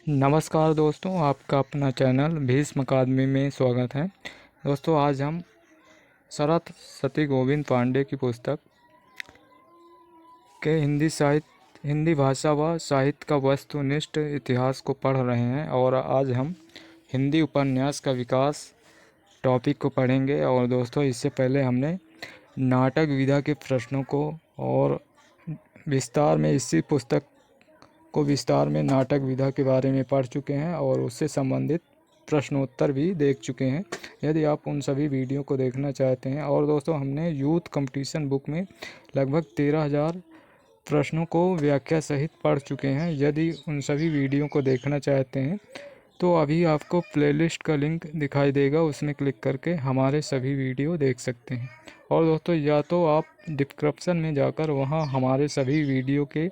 नमस्कार दोस्तों, आपका अपना चैनल भीष्म अकादमी में स्वागत है। दोस्तों, आज हम शरत सती गोविंद पांडे की पुस्तक के हिंदी भाषा व साहित्य का वस्तुनिष्ठ इतिहास को पढ़ रहे हैं और आज हम हिंदी उपन्यास का विकास टॉपिक को पढ़ेंगे। और दोस्तों, इससे पहले हमने नाटक विधा के प्रश्नों को और विस्तार में इसी पुस्तक को विस्तार में नाटक विधा के बारे में पढ़ चुके हैं और उससे संबंधित प्रश्नोत्तर भी देख चुके हैं। यदि आप उन सभी वीडियो को देखना चाहते हैं, और दोस्तों हमने यूथ कंपटीशन बुक में लगभग 13,000 प्रश्नों को व्याख्या सहित पढ़ चुके हैं। यदि उन सभी वीडियो को देखना चाहते हैं तो अभी आपको प्लेलिस्ट का लिंक दिखाई देगा, उसमें क्लिक करके हमारे सभी वीडियो देख सकते हैं। और दोस्तों, या तो आप डिस्क्रिप्शन में जाकर वहां हमारे सभी वीडियो के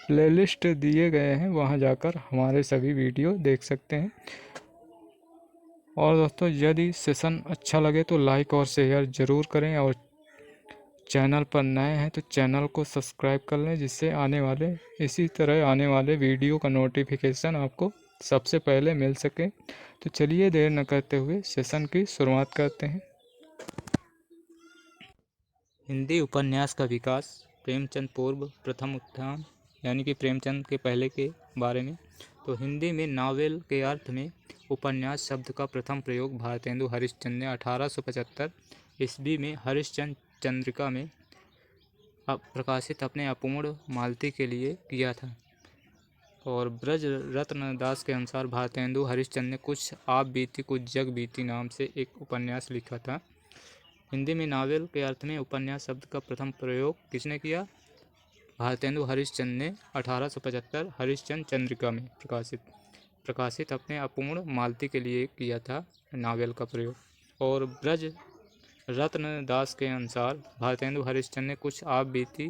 प्लेलिस्ट दिए गए हैं, वहां जाकर हमारे सभी वीडियो देख सकते हैं। और दोस्तों, यदि सेशन अच्छा लगे तो लाइक और शेयर ज़रूर करें, और चैनल पर नए हैं तो चैनल को सब्सक्राइब कर लें, जिससे इसी तरह आने वाले वीडियो का नोटिफिकेशन आपको सबसे पहले मिल सके। तो चलिए देर न करते हुए सेशन की शुरुआत करते हैं। हिंदी उपन्यास का विकास। प्रेमचंद पूर्व प्रथम उत्थान, यानी कि प्रेमचंद के पहले के बारे में। तो हिंदी में नावेल के अर्थ में उपन्यास शब्द का प्रथम प्रयोग भारतेंदु हरिश्चंद्र ने 1875 ईस्वी में हरिश्चंद्र चंद्रिका में प्रकाशित अपने अपूर्ण मालती के लिए किया था। और ब्रज रत्न दास के अनुसार भारतेंदु हरिश्चंद्र ने कुछ आप बीती कुछ जग बीती नाम से एक उपन्यास लिखा था। हिंदी में नावेल के अर्थ में उपन्यास शब्द का प्रथम प्रयोग किसने किया? भारतेंदु हरिश्चंद्र ने 1875 हरिश्चंद्र चंद्रिका में प्रकाशित अपने अपूर्ण मालती के लिए किया था नावेल का प्रयोग। और ब्रज रत्न दास के अनुसार भारतेंदु हरिश्चंद्र ने कुछ आप बीती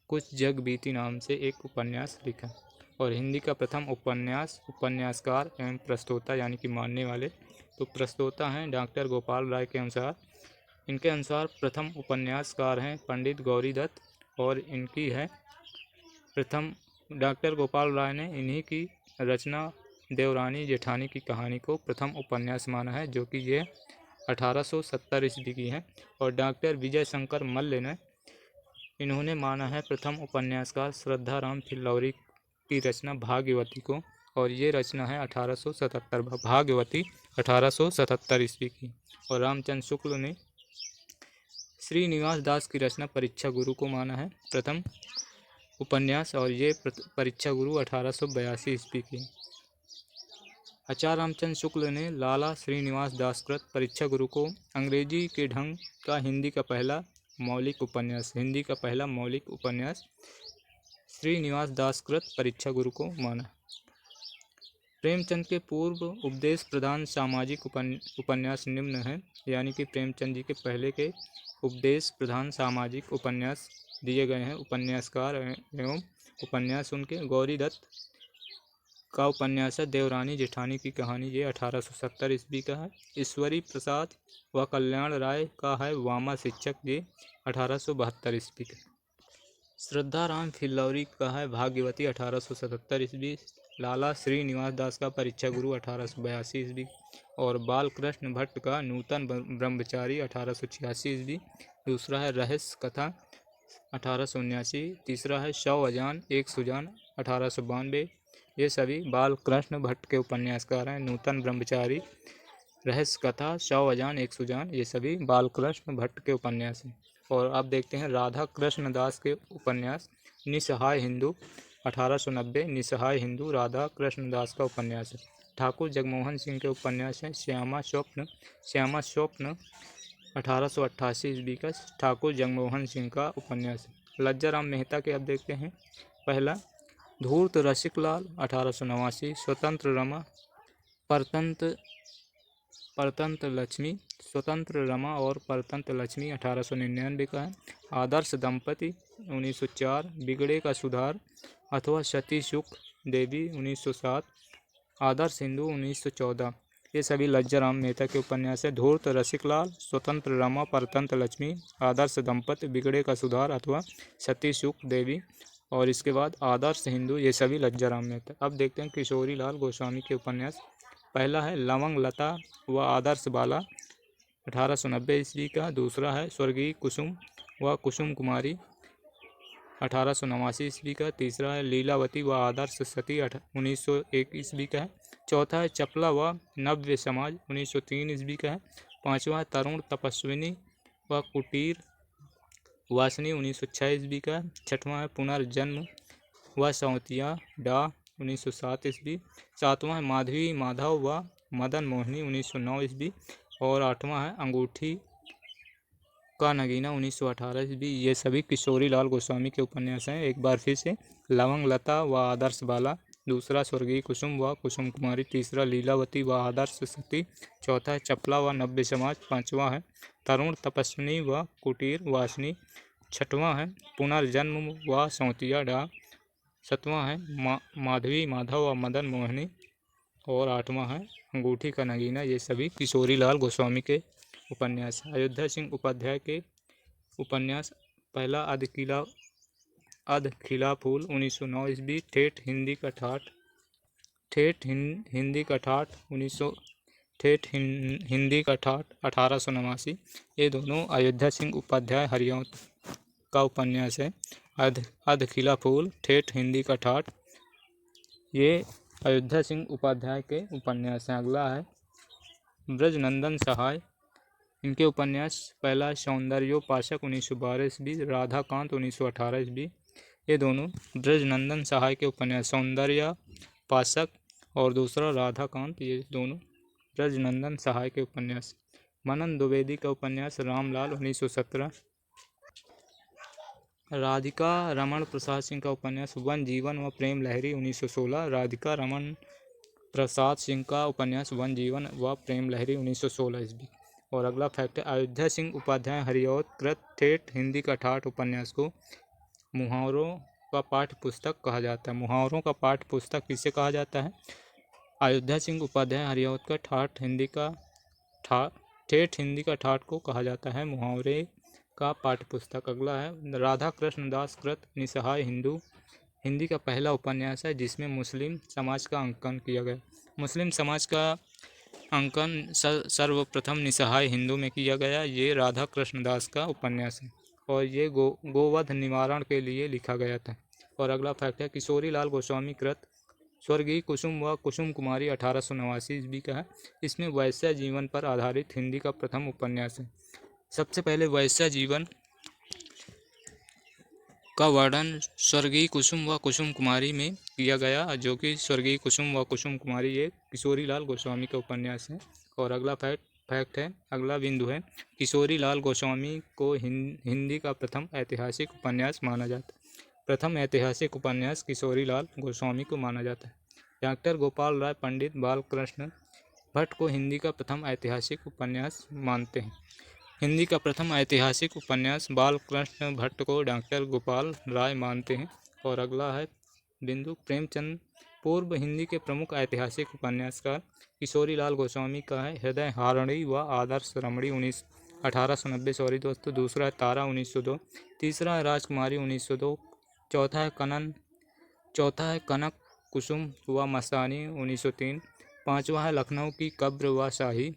कुछ जग बीती नाम से एक उपन्यास लिखा। और हिंदी का प्रथम उपन्यासकार एवं प्रस्तोता, यानी कि मानने वाले, तो प्रस्तोता हैं डॉक्टर गोपाल राय के अनुसार। इनके अनुसार प्रथम उपन्यासकार हैं पंडित गौरी दत्त, और इनकी है प्रथम डॉक्टर गोपाल राय ने इन्हीं की रचना देवरानी जेठानी की कहानी को प्रथम उपन्यास माना है, जो कि ये 1870 ईस्वी की है। और डॉक्टर विजय शंकर मल्ल ने इन्होंने माना है प्रथम उपन्यासकार श्रद्धाराम फिल्लौरी की रचना भाग्यवती को, और ये रचना है 1877 भाग्यवती 1877 ईस्वी की। और रामचंद्र शुक्ल ने श्रीनिवास दास की रचना परीक्षा गुरु को माना है प्रथम उपन्यास, और ये परीक्षा गुरु 1882 ईस्वी की। आचार्य रामचंद्र शुक्ल ने लाला श्रीनिवास दास कृत परीक्षा गुरु को अंग्रेजी के ढंग का हिंदी का पहला मौलिक उपन्यास श्रीनिवास दास कृत परीक्षा गुरु को माना। प्रेमचंद के पूर्व उपदेश प्रधान सामाजिक उपन्यास निम्न हैं, यानी कि प्रेमचंद जी के पहले के उपदेश प्रधान सामाजिक उपन्यास दिए गए हैं। उपन्यासकार एवं उपन्यास उनके गौरी दत्त का उपन्यास है देवरानी जेठानी की कहानी, ये 1870 ईस्वी का है। ईश्वरी प्रसाद व कल्याण राय का है वामा शिक्षक, ये 1872 ईस्वी का। श्रद्धाराम फिल्लौरी का है भाग्यवती 1877 ईस्वी। लाला श्रीनिवास दास का परीक्षा गुरु 1882 ईस्वी। और बालकृष्ण भट्ट का नूतन ब्रह्मचारी 1886 ईस्वी। दूसरा है रहस्य कथा 1879। तीसरा है शव अजान एक सुजान 1892। ये सभी बालकृष्ण भट्ट के उपन्यासकार हैं। नूतन ब्रह्मचारी, रहस्य कथा, शव अजान एक सुजान, ये सभी बालकृष्ण भट्ट के उपन्यास हैं। और आप देखते हैं राधा कृष्ण दास के उपन्यास निसहाय हिंदू 1890। निसहाय हिंदू राधा कृष्ण दास का उपन्यास है। ठाकुर जगमोहन सिंह के उपन्यास हैं श्यामा स्वप्न 1888 ईस्वी का ठाकुर जगमोहन सिंह का उपन्यास है। लज्जाराम मेहता के अब देखते हैं। पहला धूर्त रसिकलाल 1889। स्वतंत्र रमा स्वतंत्र रमा और परतंत्र लक्ष्मी 1899 का है। आदर्श दंपति 1904। बिगड़े का सुधार अथवा सती सुख देवी 1907। आदर्श हिंदू 1914। ये सभी लज्जाराम मेहता के उपन्यास है। धूर्त रसिकलाल, स्वतंत्र रमा, परतंत्र लक्ष्मी, आदर्श दंपति, बिगड़े का सुधार अथवा सती सुख देवी और इसके बाद आदर्श हिंदू, ये सभी लज्जाराम में थे। अब देखते हैं किशोरी लाल गोस्वामी के उपन्यास। पहला है लवंग लता व आदर्श बाला, 1890 ईस्वी का। दूसरा है स्वर्गीय कुसुम व कुसुम कुमारी, 1889 ईस्वी का। तीसरा है लीलावती व आदर्श सती, 1901 ईस्वी का है। चौथा है चपला व नव्य समाज, 1903 ईस्वी का है। पांचवा है तरुण तपस्विनी व कुटीर वासनी, 1906 ईस्वी का है। छठवां है पुनर्जन्म व सौतिया डा, 1907 ईस्वी। सातवां है माधवी माधव व मदन मोहिनी, 1909 ईस्वी। और आठवां है अंगूठी का नगीना, 1918 ईस्वी। ये सभी किशोरी लाल गोस्वामी के उपन्यास हैं। एक बार फिर से, लवंग लता व आदर्श बाला, दूसरा स्वर्गीय कुसुम व कुसुम कुमारी, तीसरा लीलावती व आदर्श सती, चौथा है चपला व नव्य समाज, पांचवा है तरुण तपस्विनी व कुटीर वासनी, छठवां है पुनर्जन्म व सौतिया डा, सतवां है माधवी माधव व मदन मोहिनी, और आठवां है अंगूठी का नगीना। ये सभी किशोरी लाल गोस्वामी के उपन्यास। अयोध्या सिंह उपाध्याय के उपन्यास। पहला अध खिला फूल, 1909 ईस्वी। ठेठ हिंदी का ठाठ, ठेठ हिंदी का ठाठ, 1889। ये दोनों अयोध्या सिंह उपाध्याय हरियौत का उपन्यास है। अध खिला फूल, ठेठ हिंदी का ठाठ, ये अयोध्या सिंह उपाध्याय के उपन्यास हैं। अगला है ब्रजनंदन सहाय, इनके उपन्यास। पहला सौंदर्योपासक, 1912 ईस्वी। राधाकांत, 1918 ईस्वी। ये दोनों ब्रजनंदन सहाय के उपन्यास। सौंदर्योपासक और दूसरा राधाकांत, ये दोनों ब्रजनंदन सहाय के उपन्यास। मनन द्विवेदी का उपन्यास रामलाल, 1917। राधिका रमण प्रसाद सिंह का उपन्यास वन जीवन व प्रेम लहरी, 1916। राधिका रमण प्रसाद सिंह का उपन्यास वन जीवन व प्रेम लहरी, 1916 ईस्वी। और अगला फैक्ट है, अयोध्या सिंह उपाध्याय हरिऔध कृत ठेठ हिंदी का ठाठ उपन्यास को मुहावरों का पाठ्य पुस्तक कहा जाता है। मुहावरों का पाठ्य पुस्तक किसे कहा जाता है? अयोध्या सिंह उपाध्याय हरिऔध का ठेठ हिंदी का ठाठ को कहा जाता है मुहावरे का पाठ्य पुस्तक। अगला है राधा कृष्ण दास कृत निसहाय हिंदू, हिंदी का पहला उपन्यास है जिसमें मुस्लिम समाज का अंकन किया गया। मुस्लिम समाज का अंकन सर्वप्रथम निसहाय हिंदू में किया गया। ये राधा कृष्ण दास का उपन्यास है और ये गोवध निवारण के लिए लिखा गया था। और अगला फैक्ट है, किशोरी लाल गोस्वामी कृत स्वर्गीय कुसुम व कुसुम कुमारी, 1889 ईस्वी का है। इसमें वैश्य जीवन पर आधारित हिंदी का प्रथम उपन्यास है। सबसे पहले वैश्य जीवन का वर्णन स्वर्गीय कुसुम व कुसुम कुमारी में किया गया, जो कि स्वर्गीय कुसुम व कुसुम कुमारी ये किशोरी लाल गोस्वामी का उपन्यास है। और अगला फैक्ट है, अगला बिंदु है, किशोरी लाल गोस्वामी को हिंदी का प्रथम ऐतिहासिक उपन्यास माना जाता है। प्रथम ऐतिहासिक उपन्यास किशोरी लाल गोस्वामी को माना जाता है। डॉक्टर गोपाल राय पंडित बालकृष्ण भट्ट को हिंदी का प्रथम ऐतिहासिक उपन्यास मानते हैं। हिंदी का प्रथम ऐतिहासिक उपन्यास बालकृष्ण भट्ट को डॉक्टर गोपाल राय मानते हैं। और अगला है बिंदु, प्रेमचंद पूर्व हिंदी के प्रमुख ऐतिहासिक उपन्यासकार किशोरी लाल गोस्वामी का है हृदय हारणी व आदर्श रमणी, 1890 सॉरी दोस्तों। दूसरा है तारा, 1902। तीसरा है राजकुमारी, 1902। चौथा है कनक कुसुम व मस्तानी, 1903। पांचवा है लखनऊ की कब्र व शाही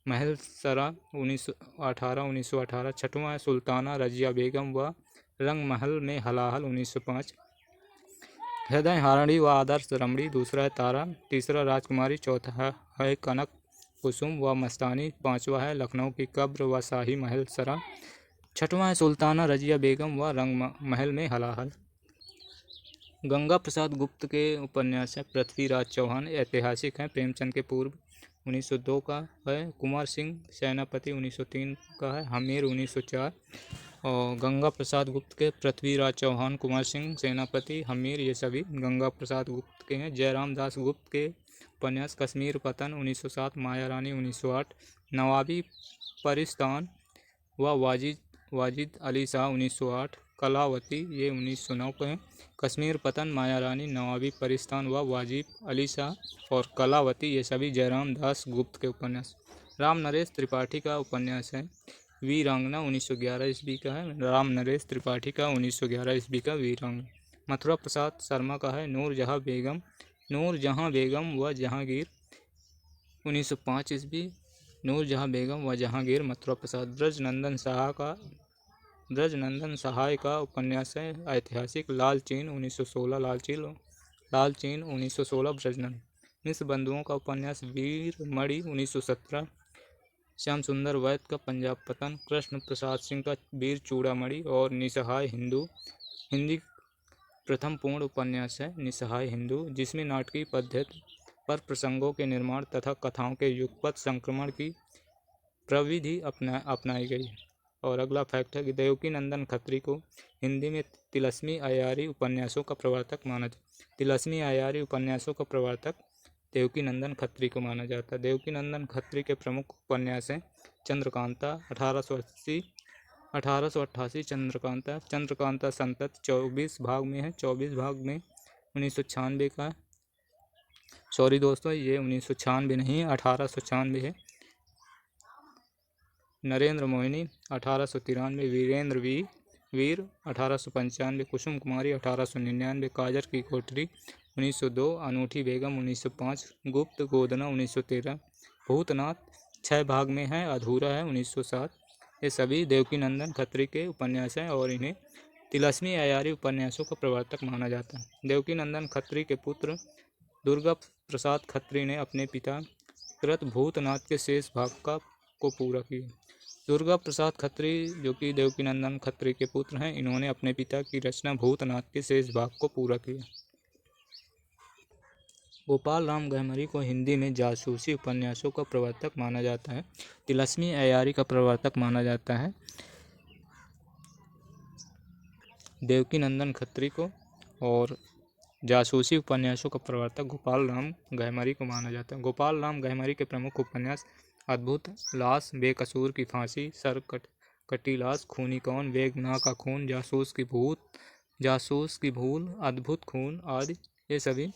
महल सरा, 1918। छठवां है सुल्ताना रजिया बेगम व रंग महल में हलाहल, 1905। हृदय हारणी व आदर्श रमणी, दूसरा है तारा। तीसरा राजकुमारी, चौथा है कनक कुसुम व मस्तानी, पांचवा है लखनऊ की कब्र व शाही महल सरा, छठवां है सुल्ताना रजिया बेगम व रंग महल में हलाहल। गंगा प्रसाद गुप्त के उपन्यास है पृथ्वीराज चौहान, ऐतिहासिक हैं, प्रेमचंद के पूर्व, 1902 का है। कुमार सिंह सेनापति, 1903 का है। हमीर, 1904। और गंगा प्रसाद गुप्त के पृथ्वीराज चौहान, कुमार सिंह सेनापति, हमीर, ये सभी गंगा प्रसाद गुप्त के हैं। जयराम दास गुप्त के उपन्यास कश्मीर पतन, 1907। माया रानी, 1908। नवाबी परिस्तान व वाजिद अली शाह, 1908। कलावती, ये 1909 के हैं। कश्मीर पतन, माया रानी, नवाबी परिस्तान व वाजिद अली शाह और कलावती, ये सभी जयराम दास गुप्त के उपन्यास। राम नरेश त्रिपाठी का उपन्यास है वीरांगना, 1911 ईस्वी का है। राम नरेश त्रिपाठी का 1911 ईस्वी का वीरांगना। मथुरा प्रसाद शर्मा का है नूरजहाँ बेगम व जहांगीर 1905 ईस्वी। नूरजहाँ बेगम व जहांगीर मथुरा प्रसाद। ब्रजनंदन सहाय का उपन्यास है ऐतिहासिक लालचीन 1916। लालचीन 1916 ब्रजनंदन। मिश्र बंधुओं का उपन्यास वीरमणि 1917। श्याम सुंदर वैद्य का पंजाब पतन। कृष्ण प्रसाद सिंह का वीर चूड़ामणि और निसहाय हिंदू। हिंदी प्रथम पूर्ण उपन्यास है निसहाय हिंदू, जिसमें नाटकीय पद्धति पर प्रसंगों के निर्माण तथा कथाओं के युगपत संक्रमण की प्रविधि अपनाई गई। और अगला फैक्ट है कि देवकीनंदन खत्री को हिंदी में तिलस्मी अय्यारी उपन्यासों का प्रवर्तक माना जाता। तिलस्मी अय्यारी उपन्यासों का प्रवर्तक देवकीनंदन खत्री को माना जाता है। देवकीनंदन खत्री के प्रमुख उपन्यास हैं चंद्रकांता 1888, चंद्रकांता संतत 24 भाग में है, 24 भाग में 1996 का। सॉरी दोस्तों, ये 1996 नहीं है, 1896 है। नरेंद्र मोहिनी 1893, वीरेंद्र वीर 1895, कुसुम कुमारी 1899, काजर की कोठरी 1902, अनूठी बेगम 1905, गुप्त गोदना 1913, भूतनाथ 6 भाग में है, अधूरा है 1907। ये सभी देवकीनंदन खत्री के उपन्यास हैं और इन्हें तिलस्मी अय्यारी उपन्यासों का प्रवर्तक माना जाता है। देवकीनंदन खत्री के पुत्र दुर्गा प्रसाद खत्री ने अपने पिता कृत भूतनाथ के शेष भाग को पूरा किया। दुर्गा प्रसाद खत्री जो कि देवकीनंदन खत्री के पुत्र हैं, इन्होंने अपने पिता की रचना भूतनाथ के शेष भाग को पूरा किया। गोपाल राम गहमरी को हिंदी में जासूसी उपन्यासों का प्रवर्तक माना जाता है। तिलस्मी अय्यारी का प्रवर्तक माना जाता है देवकीनंदन खत्री को, और जासूसी उपन्यासों का प्रवर्तक गोपाल राम गहमरी को माना जाता है। गोपाल राम गहमरी के प्रमुख उपन्यास अद्भुत लाश, बेकसूर की फांसी, सरकटी लाश, खूनी कौन, बेगुनाह का खून, जासूस की भूल, अद्भुत खून आदि ये सभी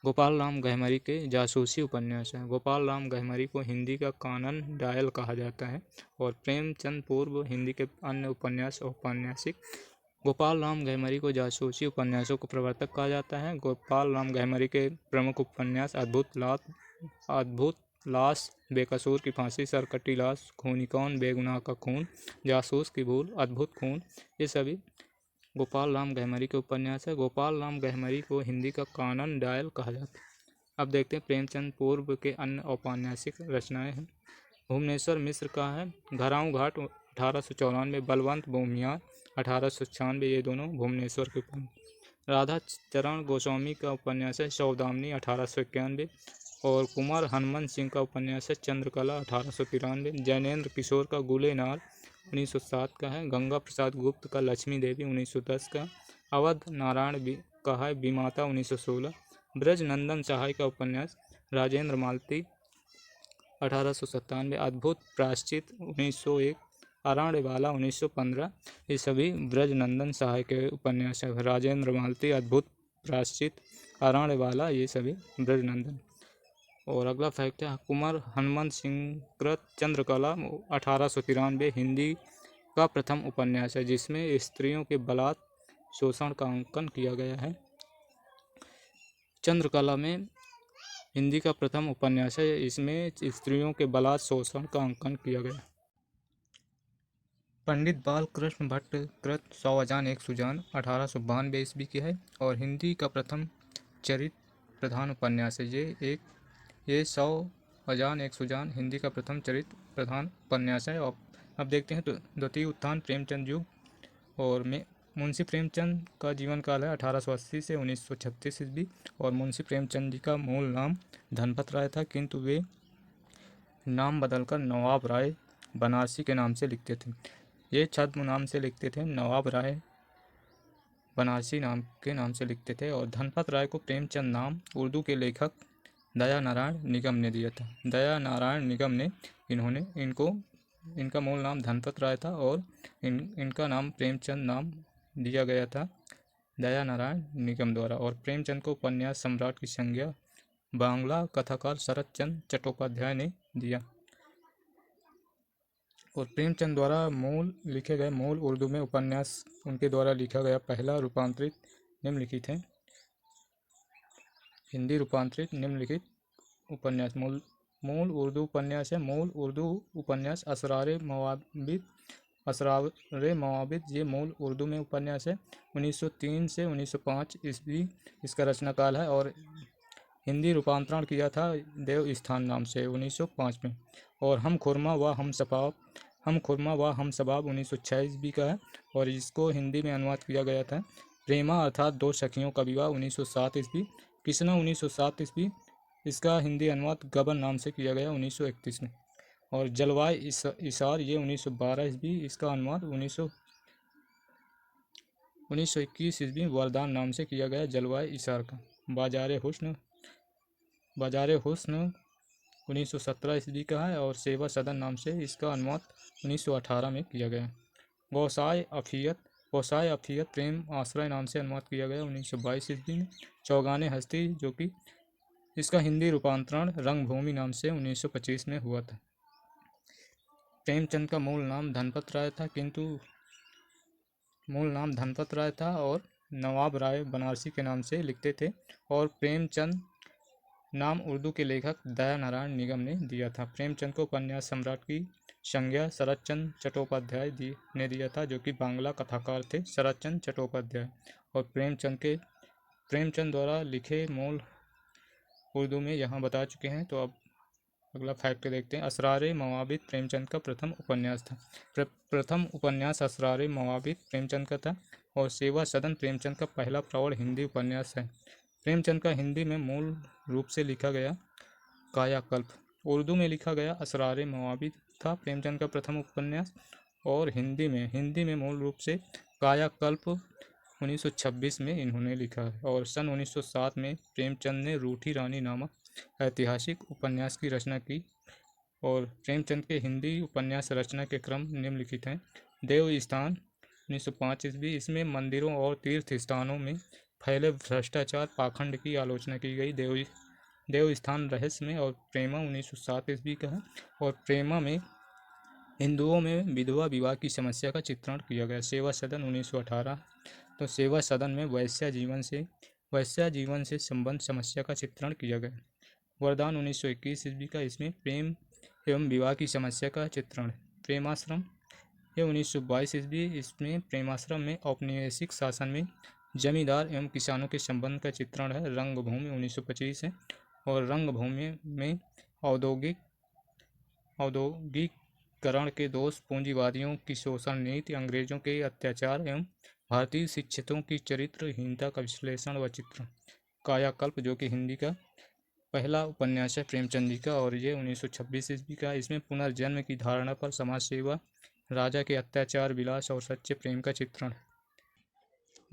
गोपाल राम गहमरी के जासूसी उपन्यास हैं। गोपाल राम गहमरी को हिंदी का कानन डायल कहा जाता है और प्रेमचंद पूर्व हिंदी के अन्य उपन्यास औपन्यासिक। गोपाल राम गहमरी को जासूसी उपन्यासों को प्रवर्तक कहा जाता है। गोपाल राम गहमरी के प्रमुख उपन्यास अद्भुत लाश, बेकसूर की फांसी, सरकटी लाश, खूनी कौन, बेगुनाह का खून, जासूस की भूल, अद्भुत खून ये सभी गोपाल राम गहमरी के उपन्यास है। गोपाल राम गहमरी को हिंदी का कानन डायल कहा जाता है। अब देखते हैं प्रेमचंद पूर्व के अन्य औपन्यासिक रचनाएं हैं। भुवनेश्वर मिश्र का है घराऊं घाट 1894, बलवंत भूमियार 1896, ये दोनों भुवनेश्वर के उपन्यास। राधा चरण गोस्वामी का उपन्यास है सौदामिनी 1891, और कुमार हनुमंत सिंह का उपन्यास है चंद्रकला 1893। जैनेन्द्र किशोर का गुलेनार 1907 का है। गंगा प्रसाद गुप्त का लक्ष्मी देवी 1910 का। अवध नारायण का है विमाता 1916। ब्रजनंदन सहाय का उपन्यास राजेंद्र मालती 1897, अद्भुत प्रायश्चित 1901, अराण्यवाला 1915, ये सभी ब्रजनंदन सहाय के उपन्यास है। राजेंद्र मालती, अद्भुत प्रायश्चित, अराण्यवाला ये सभी ब्रजनंदन। और अगला फैक्ट है कुमार हनुमंत सिंह कृत चंद्रकला 1893 हिंदी का प्रथम उपन्यास है, जिसमें स्त्रियों के बलात् शोषण का अंकन किया गया है। चंद्रकला में हिंदी का प्रथम उपन्यास है, इसमें स्त्रियों के बलात् शोषण का अंकन किया गया। पंडित बाल कृष्ण भट्ट कृत 100 अजान एक सुजान 1892 ईस्वी की है और हिंदी का प्रथम चरित्र प्रधान उपन्यास है। ये 100 अजान एक सुजान हिंदी का प्रथम चरित्र प्रधान उपन्यास है। और अब देखते हैं द्वितीय उत्थान प्रेमचंद युग, और मुंशी प्रेमचंद का जीवन काल है 1880 से 1936 ईस्वी। और मुंशी प्रेमचंद जी का मूल नाम धनपत राय था, किंतु वे नाम बदलकर नवाब राय बनारसी के नाम से लिखते थे। ये छद्म नाम से लिखते थे, नवाब राय बनारसी नाम से लिखते थे। और धनपत राय को प्रेमचंद नाम उर्दू के लेखक दया नारायण निगम ने दिया था। दया नारायण निगम ने इनका मूल नाम धनपत राय था और इनका नाम प्रेमचंद नाम दिया गया था दया नारायण निगम द्वारा। और प्रेमचंद को उपन्यास सम्राट की संज्ञा बांग्ला कथाकार शरद चंद्र चट्टोपाध्याय ने दिया। और प्रेमचंद द्वारा लिखे गए मूल उर्दू में उपन्यास उनके द्वारा लिखा गया पहला रूपांतरित निम्नलिखित हैं। हिंदी रूपांतरित निम्नलिखित उपन्यास। मूल उर्दू उपन्यास है। मूल उर्दू उपन्यास असरारे मवाबिद ये मूल उर्दू में उपन्यास है। 1903 से 1905 ईस्वी इसका रचनाकाल है और हिंदी रूपांतरण किया था देव स्थान नाम से 1905 में। और हम खुरमा व हम सबाब 1906 ईस्वी का है और इसको हिंदी में अनुवाद किया गया था। प्रेमा अर्थात दो सखियों का विवाह 1907 ईस्वी। कृष्णा 1907 ईस्वी। इसका हिंदी अनुवाद गबन नाम से किया गया 1931 में। और जलवाय इसार ये 1912 ईस्वी। इसका अनुवाद 1921 ईस्वी वरदान नाम से किया गया जलवाय इसार का। बाजार हुस्न 1917 ईस्वी का है और सेवा सदन नाम से इसका अनुवाद 1918 में किया गया। गौसाय अफियत प्रेम आश्रय नाम से अनुवाद किया गया 1922 ईस्वी में। चौगाने हस्ती जो कि इसका हिंदी रूपांतरण रंगभूमि नाम से 1925 में हुआ था। प्रेमचंद का मूल नाम धनपत राय था और नवाब राय बनारसी के नाम से लिखते थे। और प्रेमचंद नाम उर्दू के लेखक दया नारायण निगम ने दिया था। प्रेमचंद को उपन्यास सम्राट की संज्ञा शरत चंद्र चट्टोपाध्याय ने दिया था, जो कि बांग्ला कथाकार थे शरत चंद्र चट्टोपाध्याय। और प्रेमचंद द्वारा लिखे मूल उर्दू में यहाँ बता चुके हैं। तो अब अगला फैक्ट देखते हैं। असरारे मवाबिद प्रेमचंद का प्रथम उपन्यास था। प्रथम उपन्यास असरारे मवाबिद प्रेमचंद का था और सेवा सदन प्रेमचंद का पहला प्रौढ़ हिंदी उपन्यास है। प्रेमचंद का हिंदी में मूल रूप से लिखा गया कायाकल्प, उर्दू में लिखा गया असरारे मवाबिद था प्रेमचंद का प्रथम उपन्यास। और हिंदी में मूल रूप से कायाकल्प 1926 में इन्होंने लिखा है। और सन 1907 में प्रेमचंद ने रूठी रानी नामक ऐतिहासिक उपन्यास की रचना की। और प्रेमचंद के हिंदी उपन्यास रचना के क्रम निम्नलिखित हैं। देव स्थान 1905 ईस्वी। इसमें मंदिरों और तीर्थ स्थानों में फैले भ्रष्टाचार पाखंड की आलोचना की गई। देव स्थान रहस्य में। और प्रेमा 1907 ईस्वी का है। और प्रेमा में हिंदुओं में विधवा विवाह की समस्या का चित्रण किया गया। सेवा सदन 1918। तो सेवा सदन में वैश्या जीवन से संबंध समस्या का चित्रण किया गया। वरदान 1921 ईस्वी का। इसमें प्रेम एवं विवाह की समस्या का चित्रण है। प्रेमाश्रम ये 1922 ईस्वी। इसमें प्रेमाश्रम में औपनिवेशिक शासन में जमींदार एवं किसानों के संबंध का चित्रण है। रंगभूमि 1925 है। और रंगभूमि में औद्योगिकरण के दोष, पूंजीवादियों की शोषण नीति, अंग्रेजों के अत्याचार एवं भारतीय शिक्षितों की चरित्रहीनता का विश्लेषण व चित्रण। कायाकल्प जो कि हिंदी का पहला उपन्यास है प्रेमचंद जी का और ये 1926 ईस्वी का। इसमें पुनर्जन्म की धारणा पर समाज सेवा, राजा के अत्याचार, विलास और सच्चे प्रेम का चित्रण है।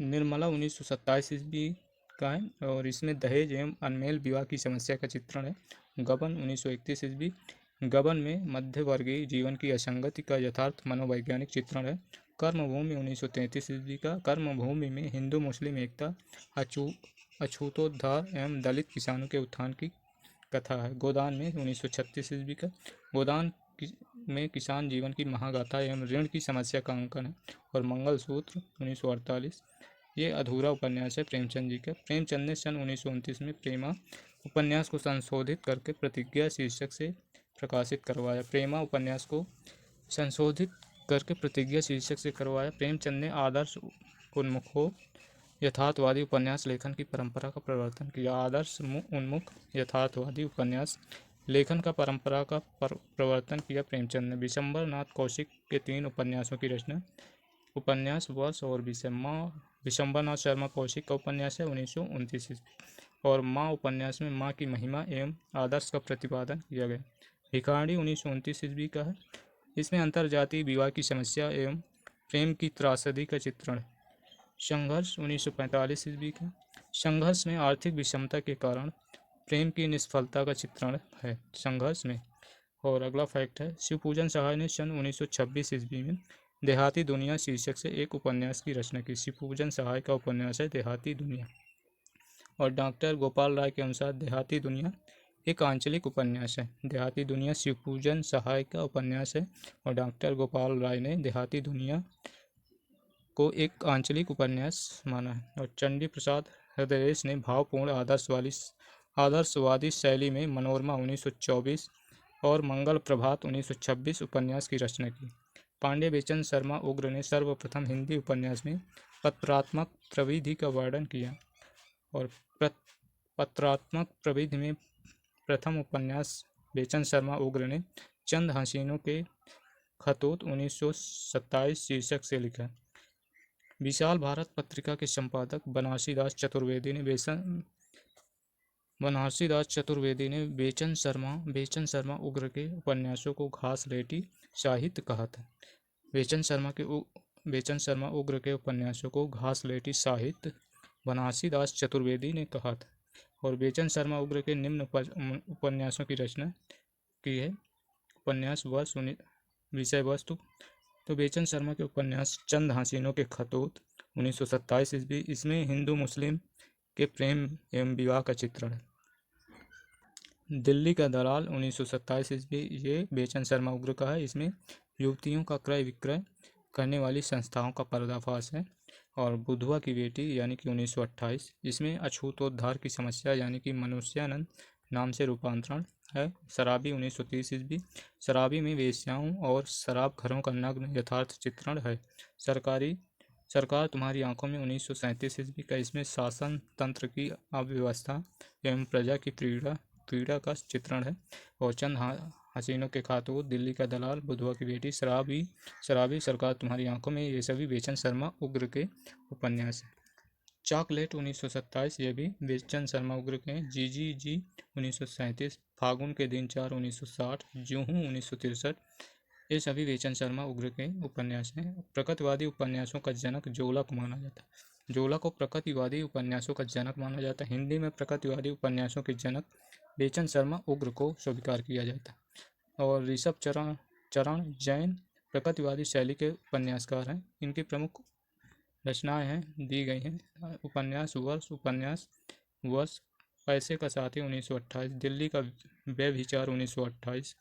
निर्मला 1927 ईस्वी का है और इसमें दहेज एवं अनमेल विवाह की समस्या का चित्रण है। गबन 1931 ईस्वी। गबन में मध्यवर्गीय जीवन की असंगति का यथार्थ मनोवैज्ञानिक चित्रण है। कर्मभूमि 1933 ईस्वी का। कर्मभूमि में हिंदू मुस्लिम एकता, अछूतोद्धार एवं दलित किसानों के उत्थान की कथा है। गोदान में 1936 ईस्वी का। गोदान में किसान जीवन की महागाथा एवं ऋण की समस्या का अंकन है। और मंगलसूत्र 1948 ये अधूरा उपन्यास है प्रेमचंद जी का। प्रेमचंद ने सन 1929 में प्रेमा उपन्यास को संशोधित करके प्रतिज्ञा शीर्षक से प्रकाशित करवाया। प्रेमा उपन्यास को संशोधित करके प्रतिज्ञा शीर्षक से करवाया। प्रेमचंद ने आदर्श उन्मुख यथार्थवादी उपन्यास लेखन की परंपरा का प्रवर्तन किया। आदर्श उन्मुख यथार्थवादी उपन्यास लेखन का परंपरा का प्रवर्तन किया प्रेमचंद ने। विशंबर नाथ कौशिक के 3 उपन्यासों की रचना। उपन्यास वर्ष और विषय। माँ विशंबर नाथ शर्मा कौशिक का उपन्यास है 1929 ईस्वी। और माँ उपन्यास में माँ की महिमा एवं आदर्श का प्रतिपादन किया गया। भिखारी 1929 ईस्वी का है। इसमें अंतरजातीय विवाह की समस्या एवं प्रेम की त्रासदी का चित्रण है। संघर्ष 1945 ईस्वी का। संघर्ष में आर्थिक विषमता के कारण प्रेम की निष्फलता का चित्रण है संघर्ष में। और अगला फैक्ट है। शिवपूजन सहाय ने सन 1926 ईस्वी में देहाती दुनिया शीर्षक से एक उपन्यास की रचना की। शिवपूजन सहाय का उपन्यास है देहाती दुनिया। और डॉक्टर गोपाल राय के अनुसार देहाती दुनिया एक आंचलिक उपन्यास है। देहाती दुनिया शिवपूजन सहाय का उपन्यास है और डॉक्टर गोपाल राय ने देहाती दुनिया को एक आंचलिक उपन्यास माना है। और चंडी प्रसाद हृदयेश ने भावपूर्ण आदर्शवादी शैली में मनोरमा 1924 और मंगल प्रभात 1926 उपन्यास की रचना की। पांडे बेचन शर्मा उग्र ने सर्वप्रथम हिंदी उपन्यास में पत्रात्मक प्रविधि का वर्णन किया और पत्रात्मक प्रविधि में प्रथम उपन्यास बेचन शर्मा उग्र ने चंद हसीनों के खतूत 1927 शीर्षक से लिखा। विशाल भारत पत्रिका के संपादक बनारसी दास चतुर्वेदी ने बेचन शर्मा उग्र के उपन्यासों को घास लेटी साहित्य कहा था। बेचन शर्मा उग्र के उपन्यासों को घास लेटी साहित्य बनारसी दास चतुर्वेदी ने कहा था। और बेचन शर्मा उग्र के निम्न उपन्यासों की रचना की है। उपन्यास विषय वस्तु तो बेचन शर्मा के उपन्यास चंद हसीनों के खतूत 1927 ईस्वी, इसमें हिंदू मुस्लिम के प्रेम एवं विवाह का चित्रण है। दिल्ली का दलाल 1927 ईस्वी, ये बेचन शर्मा उग्र का है। इसमें युवतियों का क्रय विक्रय करने वाली संस्थाओं का पर्दाफाश है। और बुधवा की बेटी यानी कि 1928, इसमें अछूतोद्धार की समस्या यानी कि मनुष्यानंद नाम से रूपांतरण है। शराबी 1930 ईस्वी, शराबी में वेश्याओं और शराब घरों का नग्न यथार्थ चित्रण है। सरकार तुम्हारी आंखों में 1937 ईस्वी का, इसमें शासन तंत्र की अव्यवस्था एवं प्रजा की पीड़ा का चित्रण है। और चंद हसीनों के खातूत, दिल्ली का दलाल, बुधवा की बेटी, शराबी, सरकार तुम्हारी आंखों में, ये सभी बेचन शर्मा उग्र के उपन्यास हैं। चॉकलेट 1927, ये भी बेचन शर्मा उग्र के हैं। जी 1937, फागुन के दिन 4 1960, जूहू 1963, ये सभी बेचन शर्मा उग्र के उपन्यास हैं। प्रकृतिवादी उपन्यासों का जनक जोला को माना जाता है। जोला को प्रकृतिवादी उपन्यासों का जनक माना जाता है। हिंदी में प्रकृतिवादी उपन्यासों के जनक बेचन शर्मा उग्र को स्वीकार किया जाता है। और ऋषभ चरण जैन प्रकृतिवादी शैली के उपन्यासकार हैं। इनकी प्रमुख रचनाएं हैं दी गई हैं। उपन्यास वर्ष पैसे का साथी 1928, दिल्ली का व्यभिचार 1928,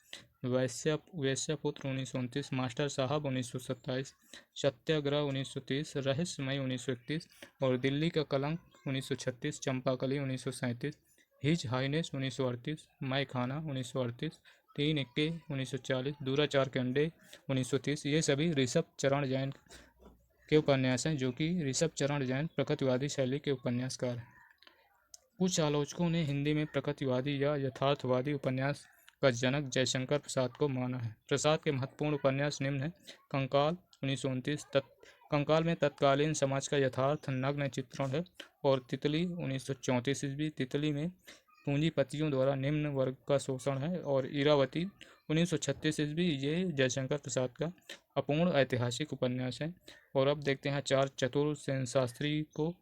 वैश्यपुत्र 1929, मास्टर साहब 1927, सत्याग्रह 1930, रहस्यमय 1931 और दिल्ली का कलंक 1936, चंपाकली 1937, हिज हाइनेस 1938, मैं खाना 1938, 3 इक्के 1940, दूराचार के अंडे 1930, ये सभी ऋषभ चरण जैन के उपन्यास हैं, जो कि ऋषभ चरण जैन प्रकृतिवादी शैली के उपन्यासकार हैं। कुछ आलोचकों ने हिंदी में प्रकृतिवादी या यथार्थवादी उपन्यास का जनक जयशंकर प्रसाद को माना है। प्रसाद के महत्वपूर्ण उपन्यास निम्न हैं। कंकाल 1929, कंकाल में तत्कालीन समाज का यथार्थ नग्न चित्रण है। और तितली 1934 ईस्वी, तितली में पूंजीपतियों द्वारा निम्न वर्ग का शोषण है। और इरावती 1936 ईस्वी, ये जयशंकर प्रसाद का अपूर्ण ऐतिहासिक उपन्यास है। और अब देखते हैं आचार्य चतुर सेन शास्त्री को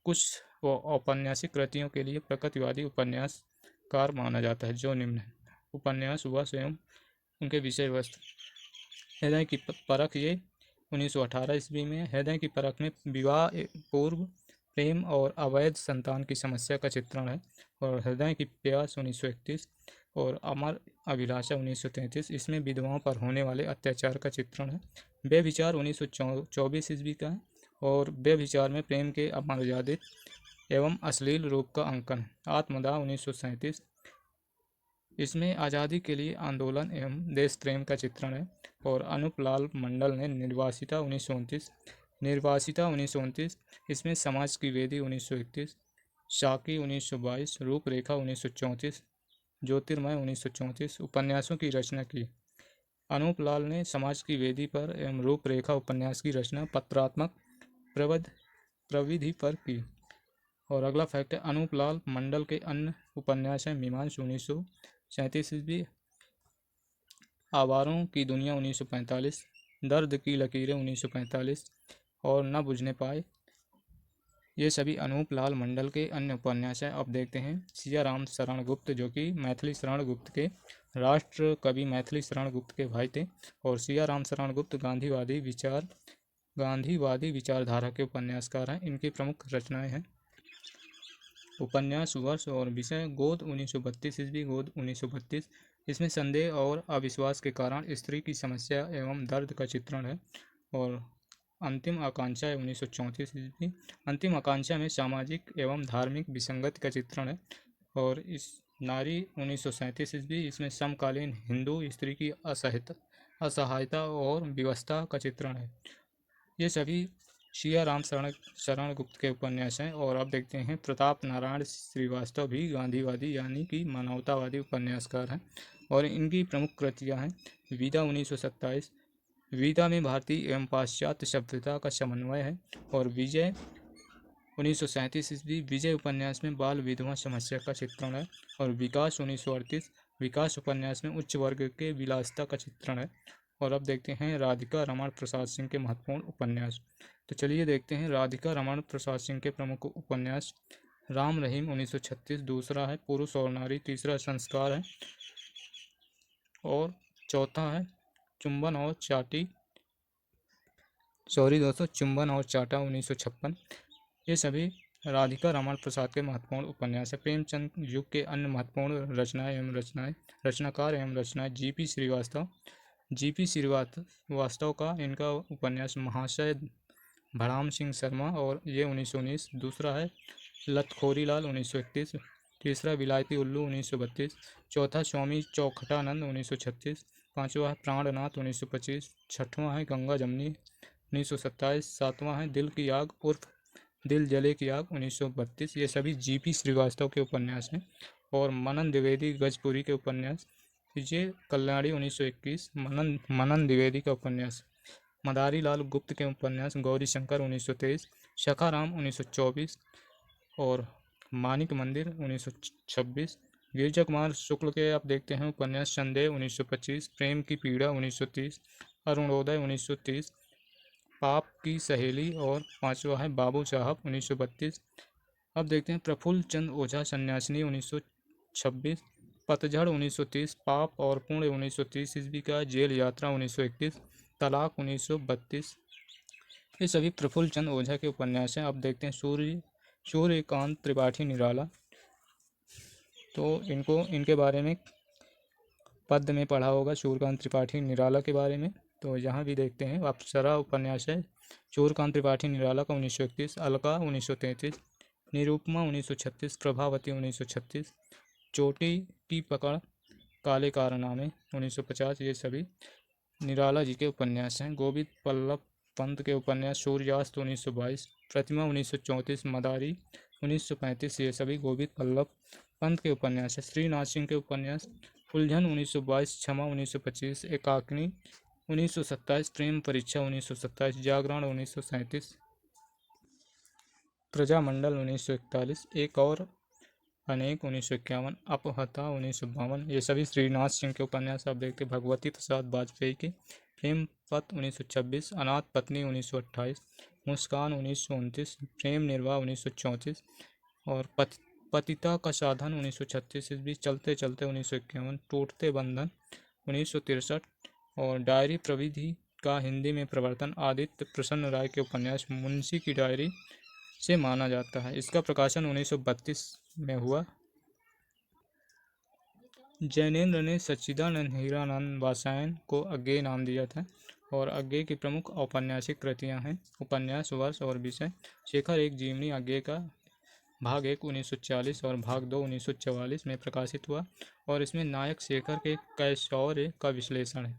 कुछ औपन्यासिक कृतियों के लिए प्रकृतिवादी उपन्यासकार माना जाता है, जो निम्न है। उपन्यास वर्ष एवं उनके विषय वस्तु। हृदय की परख, ये 1918 ईस्वी में। हृदय की परख में विवाह पूर्व प्रेम और अवैध संतान की समस्या का चित्रण है। और हृदय की प्यास 1931 और अमर अभिलाषा 1933, इसमें विधवाओं पर होने वाले अत्याचार का चित्रण है। व्यभिचार 1924 ईस्वी का है। और व्यभिचार में प्रेम के अमर्यादित एवं अश्लील रूप का अंकन। आत्मदाह 1937, इसमें आज़ादी के लिए आंदोलन एवं देश प्रेम का चित्रण है। और अनूप लाल मंडल ने निर्वासिता 1929, इसमें समाज की वेदी 1931, शाकी 1922, रूपरेखा 1934, ज्योतिर्मय 1934 उपन्यासों की रचना की। अनूप लाल ने समाज की वेदी पर एवं रूपरेखा उपन्यास की रचना पत्रात्मक प्रविधि पर की। और अगला फैक्ट है, अनूप लाल मंडल के अन्य उपन्यास हैं मीमांस 1937 ईस्वी, आवारों की दुनिया 1945, दर्द की लकीरें 1945 और न बुझने पाए, ये सभी अनूप लाल मंडल के अन्य उपन्यास हैं। अब देखते हैं सियाराम शरण गुप्त, जो कि मैथिली शरण गुप्त के राष्ट्र कवि मैथिली शरण गुप्त के भाई थे। और सियाराम शरण गुप्त गांधीवादी विचारधारा के उपन्यासकार हैं। इनकी प्रमुख रचनाएं हैं। उपन्यास वर्ष और विषय गोद 1932 ईस्वी, गोद 1932, इसमें संदेह और अविश्वास के कारण स्त्री की समस्या एवं दर्द का चित्रण है। और अंतिम आकांक्षा है 1934 ईस्वी। अंतिम आकांक्षा में सामाजिक एवं धार्मिक विसंगति का चित्रण है। और इस नारी 1937 ईस्वी, इसमें समकालीन हिंदू स्त्री की असहायता और विवशता का चित्रण है। ये सभी सिया राम शरण गुप्त के उपन्यास हैं। और अब देखते हैं प्रताप नारायण श्रीवास्तव भी गांधीवादी यानी कि मानवतावादी उपन्यासकार हैं। और इनकी प्रमुख कृतियां हैं विदा 1927, विदा में भारतीय एवं पाश्चात्य सभ्यता का समन्वय है। और विजय 1937 ईस्वी, विजय उपन्यास में बाल विधवा समस्या का चित्रण है। और विकास 1938, विकास उपन्यास में उच्च वर्ग के विलासिता का चित्रण है। और अब देखते हैं राधिका रमण प्रसाद सिंह के महत्वपूर्ण उपन्यास। तो चलिए देखते हैं राधिका रमण प्रसाद सिंह के प्रमुख उपन्यास। राम रहीम 1936 दूसरा है, पुरुष और नारी तीसरा, संस्कार है, और चौथा है चुंबन और चाटा 1956। ये सभी राधिका रमण प्रसाद के महत्वपूर्ण उपन्यास है। प्रेमचंद युग के अन्य महत्वपूर्ण रचनाकार एवं रचनाएं जीपी श्रीवास्तव का इनका उपन्यास महाशय भड़ाम सिंह शर्मा, और ये 1919। दूसरा है लतखोरी लाल 1931, तीसरा विलायती उल्लू 1932, चौथा स्वामी चौखटानंद 1936, पांचवा है प्राणनाथ 1925, छठवां है गंगा जमनी 1927, सातवां है दिल की आग उर्फ दिल जले की आग 1932। ये सभी जीपी श्रीवास्तव के उपन्यास हैं। और मनन द्विवेदी गजपुरी के उपन्यास, ये कल्याणी 1921 मनन द्विवेदी का उपन्यास। मदारी लाल गुप्त के उपन्यास गौरी शंकर 1923, शखाराम 1924, और मानिक मंदिर 1926। गिरिजा कुमार शुक्ल के आप देखते हैं उपन्यास संदेह 1925, प्रेम की पीड़ा 1930, अरुणोदय 1930, पाप की सहेली, और पांचवा है बाबू साहब 1932। अब देखते हैं प्रफुल्ल चंद ओझा सन्यासिनी 1926, पतझड़ 1930, पाप और पुण्य 1930 ईस्वी का, जेल यात्रा 1931, तलाक 1932। ये सभी प्रफुल्ल चंद ओझा के उपन्यास हैं। अब देखते हैं सूर्यकांत त्रिपाठी निराला। तो इनके बारे में पद्य में पढ़ा होगा सूर्यकांत त्रिपाठी निराला के बारे में। तो यहाँ भी देखते हैं अप्सरा उपन्यास है सूर्यकांत त्रिपाठी निराला का 1931, अलका 1933, निरूपमा 1936, प्रभावती 1936, चोटी की पकड़, काले कारनामे 1950। ये सभी निराला जी के उपन्यास हैं। गोविंद पल्लभ पंत के उपन्यास सूर्यास्त 1922, प्रतिमा 1934, मदारी 1935। ये सभी गोविंद पल्लभ पंत के उपन्यास है। श्रीनाथ सिंह के उपन्यास उलझन 1922, क्षमा 1925, एकाकिनी 1927, प्रेम परीक्षा 1927, जागरण 1937, प्रजामंडल 1941, एक और अनेक 1951, अपहता 1952। ये सभी श्रीनाथ सिंह के उपन्यास आप देखते। भगवती प्रसाद वाजपेयी के प्रेम पथ 1926, अनाथ पत्नी 1928, मुस्कान 1929, प्रेम निर्वाह 1934, और पतिता का साधन 1936 ईस्वी, चलते चलते 1951, टूटते बंधन 1963, और डायरी प्रविधि का हिंदी में प्रवर्तन आदित्य प्रसन्न राय के उपन्यास मुंशी की डायरी से माना जाता है। इसका प्रकाशन 1932 में हुआ। जैनेन्द्र ने सच्चिदानंद हीरानंद वात्स्यायन को अज्ञेय नाम दिया था। और अज्ञेय की प्रमुख औपन्यासिक कृतियां हैं उपन्यास, वर्ष और विषय। शेखर एक जीवनी अज्ञेय का भाग 1 1940 और भाग 2 1944 में प्रकाशित हुआ, और इसमें नायक शेखर के कैशौर्य का विश्लेषण है।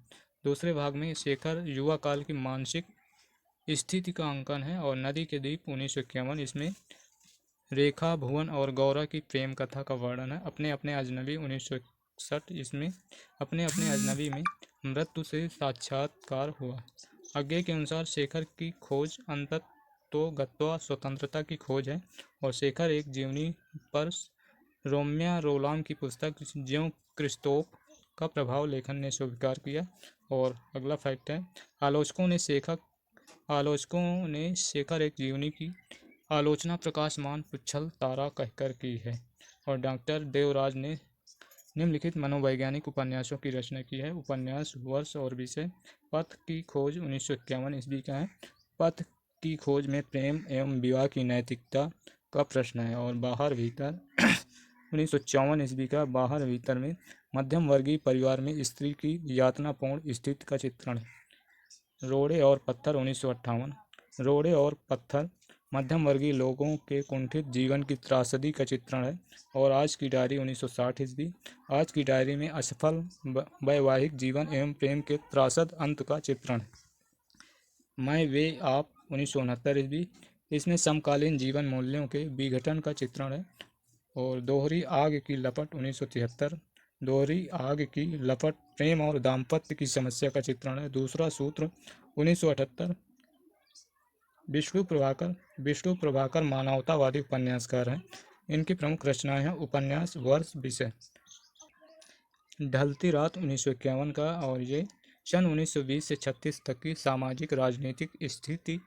दूसरे भाग में शेखर युवा काल की मानसिक स्थिति का अंकन है। और नदी के द्वीप 1951, इसमें रेखा भुवन और गौरा की प्रेम कथा का वर्णन है। अपने अपने अजनबी 1961, इसमें अपने अपने अजनबी में मृत्यु से साक्षात्कार हुआ। अज्ञेय के अनुसार शेखर की खोज अंततोगत्वा स्वतंत्रता की खोज है। और शेखर एक जीवनी पर रोम्या रोलाम की पुस्तक ज्यों क्रिस्तोफ का प्रभाव लेखन ने स्वीकार किया। और अगला फैक्ट है आलोचकों ने शेखर एक जीवनी की आलोचना प्रकाशमान पुच्छल तारा कहकर की है। और डॉक्टर देवराज ने निम्नलिखित मनोवैज्ञानिक उपन्यासों की रचना की है। उपन्यास, वर्ष और विषय। पथ की खोज 1951 ईस्वी का है। पथ की खोज में प्रेम एवं विवाह की नैतिकता का प्रश्न है। और बाहर भीतर 1954 ईस्वी का। बाहर भीतर में मध्यम वर्गीय परिवार में स्त्री की यातनापूर्ण स्थिति का चित्रण है। रोड़े और पत्थर 1958। रोड़े और पत्थर मध्यम वर्गीय लोगों के कुंठित जीवन की त्रासदी का चित्रण है। और आज की डायरी 1960 ईस्वी। आज की डायरी में असफल वैवाहिक जीवन एवं प्रेम के त्रासद अंत का चित्रण है। मैं वे आप 1969 ईस्वी। इसमें समकालीन जीवन मूल्यों के विघटन का चित्रण है। और दोहरी आग की लपट 1973। दोहरी आग की लपट प्रेम और दाम्पत्य की समस्या का चित्रण है। दूसरा सूत्र 1978। विष्णु प्रभाकर मानवतावादी उपन्यासकार हैं। इनकी प्रमुख रचनाएं हैं उपन्यास, वर्ष, विषय। ढलती रात 1951 का, और ये सन 1920 से 36 तक की सामाजिक राजनीतिक स्थिति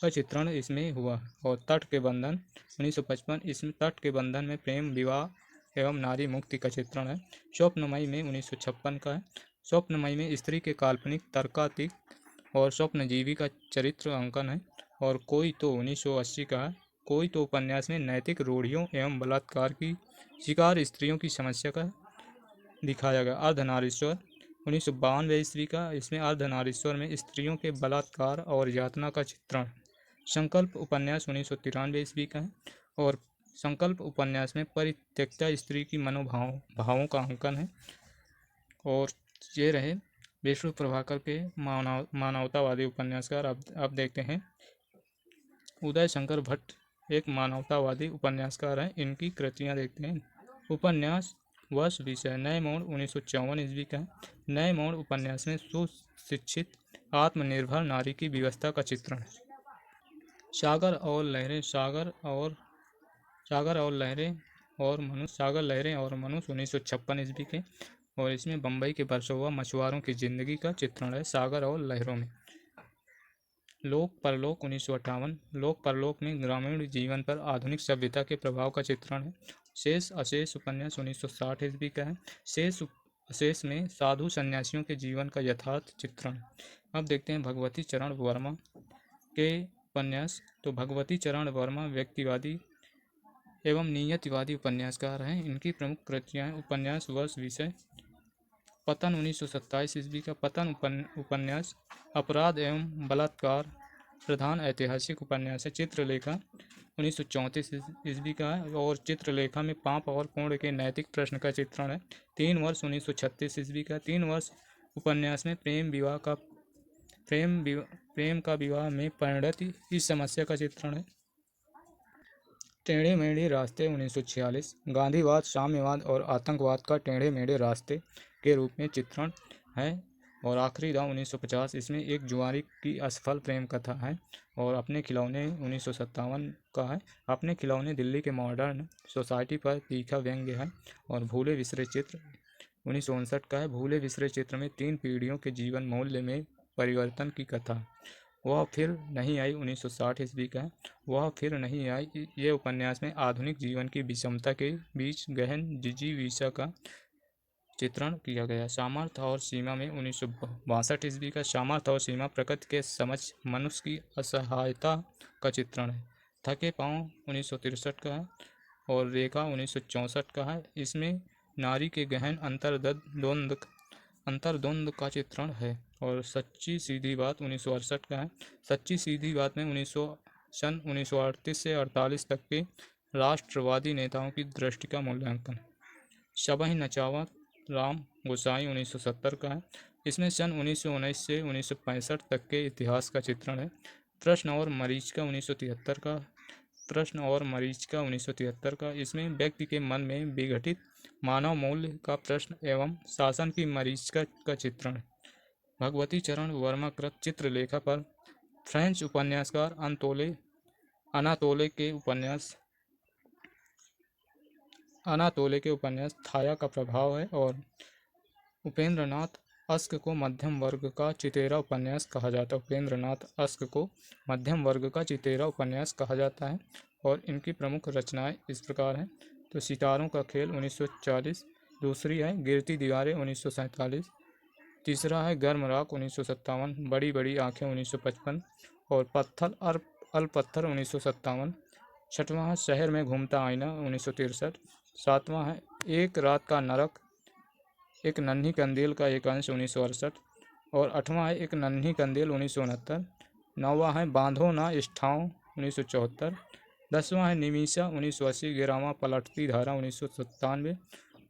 का चित्रण इसमें हुआ। और तट के बंधन 1955। इसमें तट के बंधन में प्रेम, विवाह एवं नारी मुक्ति का चित्रण है। स्वप्नमयी में 1956 का है। स्वप्नमयी में स्त्री के काल्पनिक, तर्कातीत और स्वप्नजीवी का चरित्र अंकन है। और कोई तो 1980 का है। कोई तो उपन्यास में नैतिक रूढ़ियों एवं बलात्कार की शिकार स्त्रियों की समस्या का दिखाया गया। अर्धनारीश्वर 1952 ईस्वी का। इसमें अर्धनारीश्वर में स्त्रियों के बलात्कार और यातना का चित्रण। संकल्प उपन्यास 1993 ईस्वी का है। और संकल्प उपन्यास में परित्यक्ता स्त्री की भावों का अंकन है। और ये रहे विष्णु प्रभाकर के मानवतावादी उपन्यासकार। अब देखते हैं उदय शंकर भट्ट, एक मानवतावादी उपन्यासकार हैं। इनकी कृतियां देखते हैं। उपन्यास, वर्ष, विषय। नए मोड़ 1954 ईस्वी का है। नए मोड़ उपन्यास में सुशिक्षित आत्मनिर्भर नारी की व्यवस्था का चित्रण है। सागर और लहरें। सागर लहरें और मनुष्य 1956 ईस्वी के। और इसमें बम्बई के वर्सोवा मछुआरों की जिंदगी का चित्रण है सागर और लहरों में। लोक परलोक 1958। लोक परलोक में ग्रामीण जीवन पर आधुनिक सभ्यता के प्रभाव का चित्रण है। शेष अशेष उपन्यास 1960 ईस्वी का है। शेष अशेष में साधु सन्यासियों के जीवन का यथार्थ चित्रण है। अब देखते हैं भगवती चरण वर्मा के उपन्यास। तो भगवती चरण वर्मा व्यक्तिवादी एवं नियतिवादी उपन्यासकार हैं। इनकी प्रमुख कृतियां उपन्यास, वर्ष, विषय। पतन 1927 ईस्वी का। पतन उपन्यास अपराध एवं बलात्कार प्रधान ऐतिहासिक उपन्यास है। चित्रलेखा 1934 ईस्वी का है। और चित्रलेखा में पाप और पुण्य के नैतिक प्रश्न का चित्रण है। 3 वर्ष 1936 ईस्वी का। 3 वर्ष उपन्यास में प्रेम का विवाह में परिणति इस समस्या का चित्रण है। टेढ़े मेढ़े रास्ते 1946। गांधीवाद, साम्यवाद और आतंकवाद का टेढ़े मेढ़े रास्ते के रूप में चित्रण है। और आखिरी दांव 1950। इसमें एक जुआरी की असफल प्रेम कथा है। और अपने खिलौने 1957 का है। अपने खिलौने दिल्ली के मॉडर्न सोसाइटी पर तीखा व्यंग्य है। और भूले बिसरे चित्र 1959 का है। भूले बिसरे चित्र में 3 पीढ़ियों के जीवन मूल्य में परिवर्तन की कथा। वह फिर नहीं आई 1960 ईस्वी का है। वह फिर नहीं आई। ये उपन्यास में आधुनिक जीवन की विषमता के बीच गहन जिजीविषा का चित्रण किया गया। सामर्थ्य और सीमा में 1962 ईस्वी का। सामर्थ्य और सीमा प्रकृति के समक्ष मनुष्य की असहायता का चित्रण है। थके पांव 1963 का है। और रेखा 1964 का है। इसमें नारी के गहन अंतर्द्वंद का चित्रण है। और सच्ची सीधी बात 1968 का है। सच्ची सीधी बात में सन 1938 से 48 तक के राष्ट्रवादी नेताओं की दृष्टि का मूल्यांकन। शबही नचावत राम गोसाई 1970 का है। इसमें सन 1919 से 1965 तक के इतिहास का चित्रण है। प्रश्न और मरीचिका 1973 का। प्रश्न और मरीचिका 1973 का। इसमें व्यक्ति के मन में विघटित मानव मूल्य का प्रश्न एवं शासन की मरीचिका का चित्रण है। भगवती चरण वर्मा कृत चित्रलेखा पर फ्रेंच उपन्यासकार अनातोले के उपन्यास थाया का प्रभाव है। और उपेंद्रनाथ अस्क को मध्यम वर्ग का चितेरा उपन्यास कहा जाता है। उपेंद्रनाथ अस्क को मध्यम वर्ग का चितेरा उपन्यास कहा जाता है। और इनकी प्रमुख रचनाएं इस प्रकार हैं। तो सितारों का खेल 1940। दूसरी है गिरती दीवारें 1947। तीसरा है गर्म राख 1957। बड़ी बड़ी आंखें 1955। और पत्थर 1957। छठवां है शहर में घूमता आईना 1963। सातवां है एक रात का नरक, एक नन्ही कंदील का एक अंश 1968। और 8वां है एक नन्ही कंदील 1969। 9वां है बांधो ना इष्ठाओं 1974। 10वां है निमीषा 1980 गिरामा पलटती धारा 1997।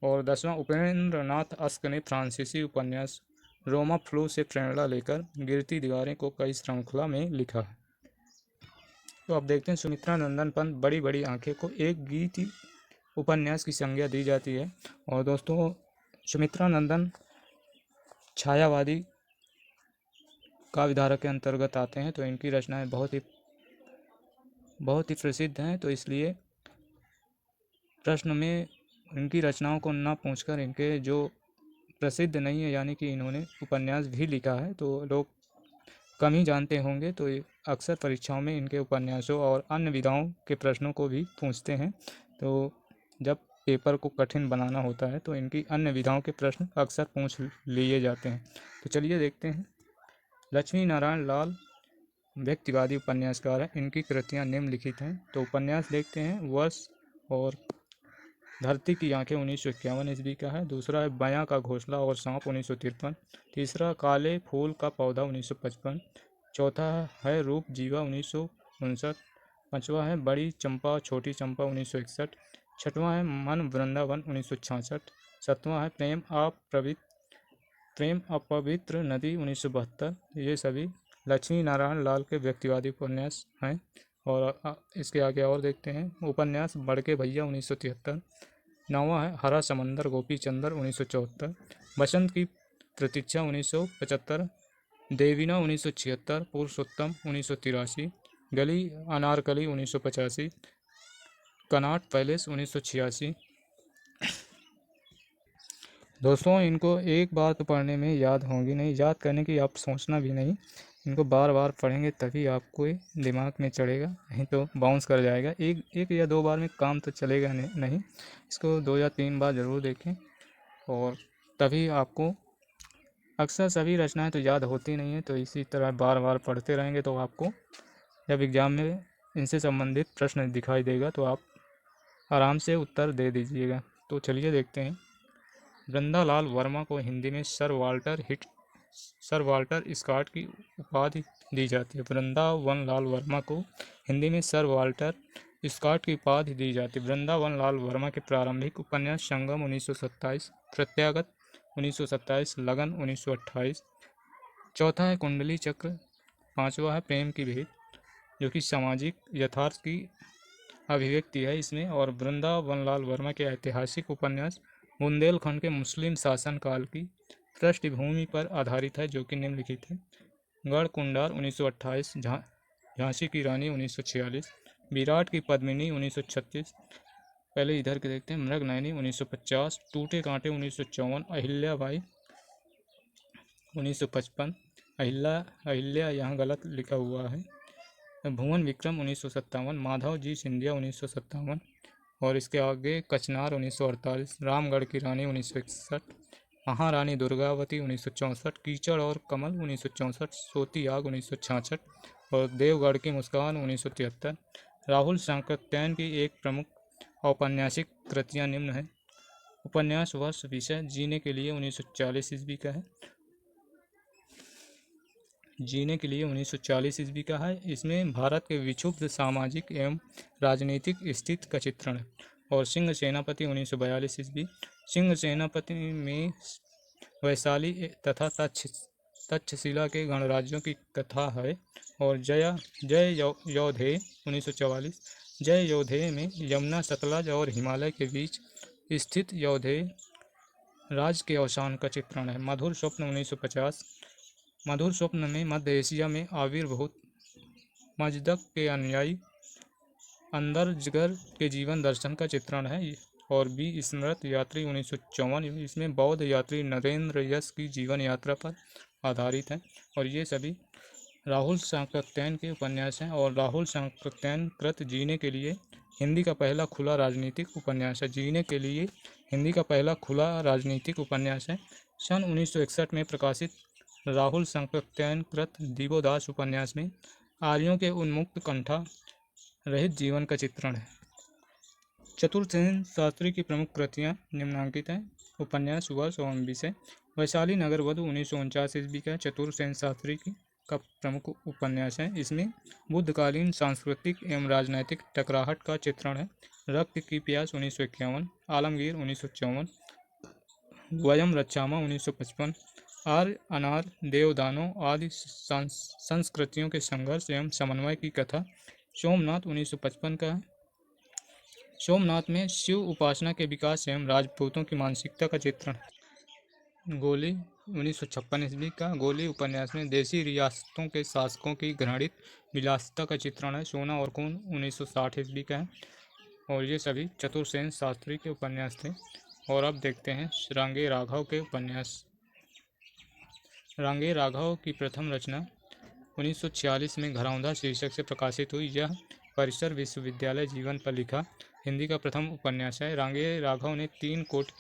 और 10वां उपेंद्र नाथ अस्क ने फ्रांसीसी उपन्यास रोमा फ्लू से प्रेरणा लेकर गिरती दीवारें को कई श्रृंखला में लिखा है। तो अब देखते हैं सुमित्रा नंदन पंत बड़ी बड़ी आंखें को एक गीत उपन्यास की संज्ञा दी जाती है। और दोस्तों सुमित्रा नंदन छायावादी काव्य धारा के अंतर्गत आते हैं, तो इनकी रचनाएं बहुत ही प्रसिद्ध हैं। तो इसलिए प्रश्न में इनकी रचनाओं को न पूछकर इनके जो प्रसिद्ध नहीं है यानी कि इन्होंने उपन्यास भी लिखा है तो लोग कम ही जानते होंगे। तो अक्सर परीक्षाओं में इनके उपन्यासों और अन्य विधाओं के प्रश्नों को भी पूछते हैं। तो जब पेपर को कठिन बनाना होता है तो इनकी अन्य विधाओं के प्रश्न अक्सर पूछ लिए जाते हैं। तो चलिए देखते हैं। लक्ष्मी नारायण लाल व्यक्तिवादी उपन्यासकार हैं। इनकी कृतियां निम्नलिखित हैं। तो उपन्यास देखते हैं। वर्ष और धरती की आंखें 1951 ईस्वी का है। दूसरा है बयां का घोंसला और सांप 1953। तीसरा काले फूल का पौधा 1955। चौथा है रूप जीवा 1959। पांचवा है बड़ी चंपा छोटी चंपा 1961। छठवां है मन वृंदावन 1966। सातवां है प्रेम अपवित्र नदी 1972। ये सभी लक्ष्मी नारायण लाल के व्यक्तिवादी उपन्यास हैं। और इसके आगे और देखते हैं। उपन्यास बड़के भैया 1973। 9वां है हरा समंदर गोपी चंदर 1974। बसंत की प्रतीक्षा 1975। देवीना 1976। पुरुषोत्तम 1983। गली अनारकली 1985। Connaught palace 1986। दोस्तों इनको एक बार तो पढ़ने में याद होंगी नहीं, याद करने की आप सोचना भी नहीं। इनको बार बार पढ़ेंगे तभी आपको ये दिमाग में चढ़ेगा, नहीं तो बाउंस कर जाएगा। एक या दो बार में काम तो चलेगा नहीं। इसको 2 या 3 बार ज़रूर देखें और तभी आपको अक्सर सभी रचनाएं तो याद होती नहीं है। तो इसी तरह बार बार पढ़ते रहेंगे तो आपको जब एग्ज़ाम में इनसे संबंधित प्रश्न दिखाई देगा तो आप आराम से उत्तर दे दीजिएगा। तो चलिए देखते हैं। वृंदालाल वर्मा को हिंदी में सर वाल्टर स्कॉट की उपाधि दी जाती है। वृंदावन लाल वर्मा को हिंदी में सर वाल्टर स्कॉट की उपाधि दी जाती है। वृंदावन लाल वर्मा के प्रारंभिक उपन्यास संगम 1927, प्रत्यागत 1927, लगन 1928। चौथा है कुंडली चक्र। पांचवा है प्रेम की भेंट जो कि सामाजिक यथार्थ की अभिव्यक्ति है इसमें। और वृंदावन लाल वर्मा के ऐतिहासिक उपन्यास बुंदेलखंड के मुस्लिम शासन काल की पृष्ठभूमि पर आधारित है जो कि निम्नलिखित है। गढ़ कुंडार 1928, झांसी की रानी 1946, विराट की पद्मिनी 1936। पहले इधर के देखते हैं। मृगनयनी 1950, टूटे कांटे 1954, अहिल्याबाई 1955। अहिल्या यहाँ गलत लिखा हुआ है। भुवन विक्रम 1957, माधव जी सिंधिया 1957। और इसके आगे कचनार 1948, रामगढ़ की रानी 1961, महारानी दुर्गावती 1964, कीचड़ और कमल 1964, सोती आग 1966 और देवगढ़ की मुस्कान 1973। राहुल सांकृत्यायन की एक प्रमुख औपन्यासिक कृतियाँ निम्न है। उपन्यास वर्ष विषय जीने के लिए 1940 ईस्वी का है। जीने के लिए 1940 ईस्वी का है। इसमें भारत के विक्षुब्ध सामाजिक एवं राजनीतिक स्थिति का चित्रण है। और सिंह सेनापति 1942 ईस्वी। सिंह सेनापति में वैशाली तथा तक्षशिला के गणराज्यों की कथा है। और जय योधेय 1944। जय योधेय में यमुना सतलज और हिमालय के बीच स्थित योधेय राज्य के अवसान का चित्रण है। मधुर स्वप्न 1950। मधुर स्वप्न में मध्य एशिया में आविर्भूत मजदक के अनुयायी अंदरजगर के जीवन दर्शन का चित्रण है। और बी स्मृत यात्री 1954, इसमें बौद्ध यात्री नरेंद्र यश की जीवन यात्रा पर आधारित है। और ये सभी राहुल सांकृत्यायन के उपन्यास हैं। और राहुल सांकृत्यायन कृत जीने के लिए हिंदी का पहला खुला राजनीतिक उपन्यास है। जीने के लिए हिंदी का पहला खुला राजनीतिक उपन्यास है। सन 1961 में प्रकाशित राहुल सांकृत्यायन कृत दिवोदास उपन्यास में आर्यों के उन्मुक्त कंठा रहित जीवन का चित्रण है। चतुर्सेन शास्त्री की प्रमुख कृतियाँ निम्नांकित हैं। उपन्यास वर्ष एवं विषय वैशाली नगर वधु 1949 ईस्वी का चतुर्सेन शास्त्री की। का प्रमुख उपन्यास है। इसमें बुद्धकालीन सांस्कृतिक एवं राजनैतिक टकराहट का चित्रण है। रक्त की प्यास 1951, आलमगीर 1954, वयम रक्षामा 1955, आर्य अनार देवदानों आदि संस्कृतियों के संघर्ष एवं समन्वय की कथा। सोमनाथ 1955 का है। सोमनाथ में शिव उपासना के विकास एवं राजपूतों की मानसिकता का चित्रण। गोली 1956 ईस्वी का। गोली उपन्यास में देशी रियासतों के शासकों की घृणित विलासिता का चित्रण है। सोना और खून 1960 ईस्वी का है। और ये सभी चतुर्सेन शास्त्री के उपन्यास थे। और अब देखते हैं रांगे राघव के उपन्यास। रांगे राघव की प्रथम रचना 1946 में घरौंधा शीर्षक से प्रकाशित हुई। यह परिसर विश्वविद्यालय जीवन पर लिखा हिंदी का प्रथम उपन्यास है। रांगे राघव ने तीन कोट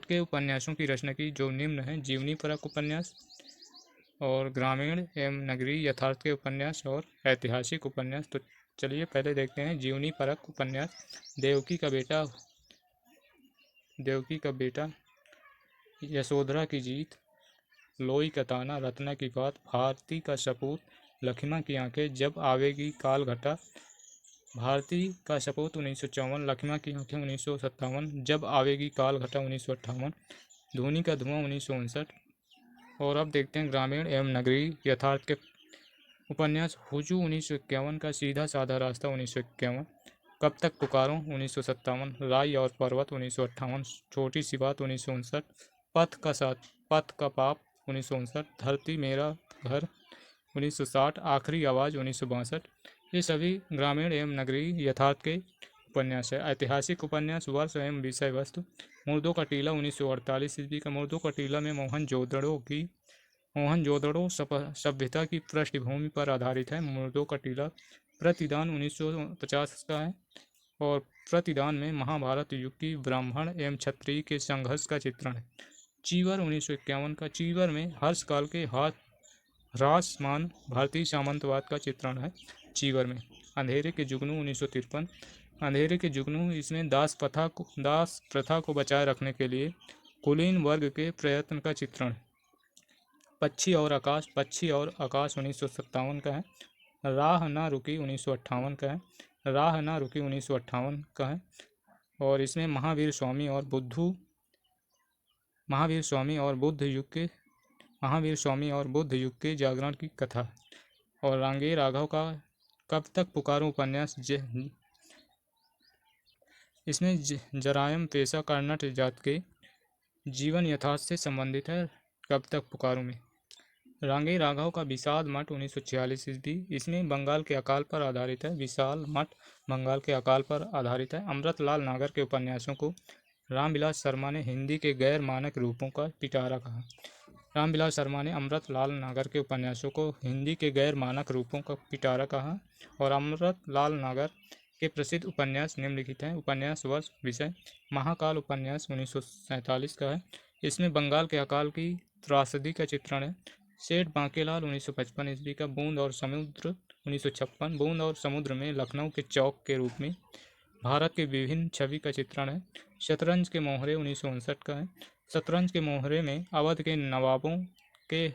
के उपन्यासों की रचना की, जो निम्न है: जीवनी परक उपन्यास और ग्रामीण एवं नगरीय यथार्थ के उपन्यास और ऐतिहासिक उपन्यास। तो चलिए पहले देखते हैं जीवनी परक उपन्यास। देवकी का बेटा, यशोधरा की जीत, लोई का ताना, रत्ना की बात, भारती का सपूत, लखिमा की आंखें, जब आवेगी कालघटा। भारती का सपूत 1954, लखिमा की आंखें 1957, जब आवेगी कालघटा 1958, धूनी का धुआं 1959। और अब देखते हैं ग्रामीण एवं नगरीय यथार्थ के उपन्यास। हुजू 1951 का, सीधा साधा रास्ता 1951, कब तक पुकारो 1957, राई और पर्वत 1958, छोटी सी बात 1959, पथ का पाप 1959, धरती मेरा घर 1960, आखिरी आवाज़ 1962। ये सभी ग्रामीण एवं नगरीय यथार्थ के उपन्यास है। ऐतिहासिक उपन्यास। वर्ष एवं विषय वस्तु। मुर्दों का टीला 1948 ईस्वी का। मुर्दों का टीला में मोहनजोदड़ो सभ्यता की पृष्ठभूमि पर आधारित है। मुर्दों का टीला। प्रतिदान 1950 का है और प्रतिदान में महाभारत युग की ब्राह्मण एवं क्षत्रिय के संघर्ष का चित्रण है। चीवर 1951 का। चीवर में हर्षकाल के ह्रासमान भारतीय सामंतवाद का चित्रण है। चीवर में अंधेरे के जुगनू 1953। अंधेरे के जुगनू, इसमें दास प्रथा को बचाए रखने के लिए कुलीन वर्ग के प्रयत्न का चित्रण है। पक्षी और आकाश 1957 का है। राह ना रुकी 1958 का है। राह ना रुकी 1958 का है। और इसमें महावीर स्वामी और बुद्ध युग के जागरण की कथा। और रांगे राघव का कब तक पुकारो उपन्यास, इसमें जरायम पेशा कर्नाट जात के जीवन यथार्थ से संबंधित है। कब तक पुकारो में रांगे राघव का विशाल मठ 1946 ईस्वी, इसमें बंगाल के अकाल पर आधारित है। विशाल मठ बंगाल के अकाल पर आधारित है। अमृतलाल नागर के उपन्यासों को रामविलास शर्मा ने हिंदी के गैर मानक रूपों का पिटारा कहा। रामविलास शर्मा ने अमृतलाल नागर के उपन्यासों को हिंदी के गैर मानक रूपों का पिटारा कहा। और अमृतलाल नागर के प्रसिद्ध उपन्यास निम्नलिखित हैं। उपन्यास। वर्ष। विषय महाकाल उपन्यास 1947 का है। इसमें बंगाल के अकाल की त्रासदी का चित्रण है। सेठ बांकेलाल 1955 ईस्वी का। बूंद और समुद्र 1956। बूंद और समुद्र में लखनऊ के चौक के रूप में भारत के विभिन्न छवि का चित्रण है। शतरंज के मोहरे 1959 का है। शतरंज के मोहरे में अवध के नवाबों के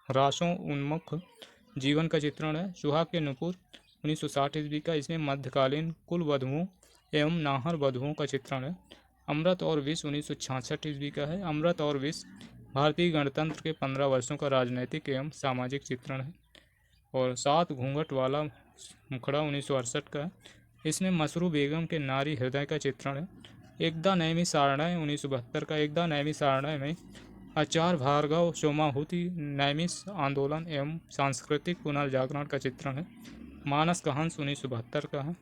ह्रासों उन्मुख जीवन का चित्रण है। सुहाग के नुपुर 1960 ईस्वी का। इसमें मध्यकालीन कुल वधुओं एवं नाहर वधुओं का चित्रण है। अमृत और विष 1966 ईस्वी का है। अमृत और विष भारतीय गणतंत्र के 15 वर्षों का राजनैतिक एवं सामाजिक चित्रण है। और 7 घूंघट वाला मुखड़ा 1968 का है। इसमें मसरू बेगम के नारी हृदय का चित्रण है। एकदा नैमी सारणय 1972 का। एकदा नैमी सारणय में आचार्य भार्गव सोमाहुति नैमिष आंदोलन एवं सांस्कृतिक पुनर्जागरण का चित्रण है। मानस का हंस 1972 का है।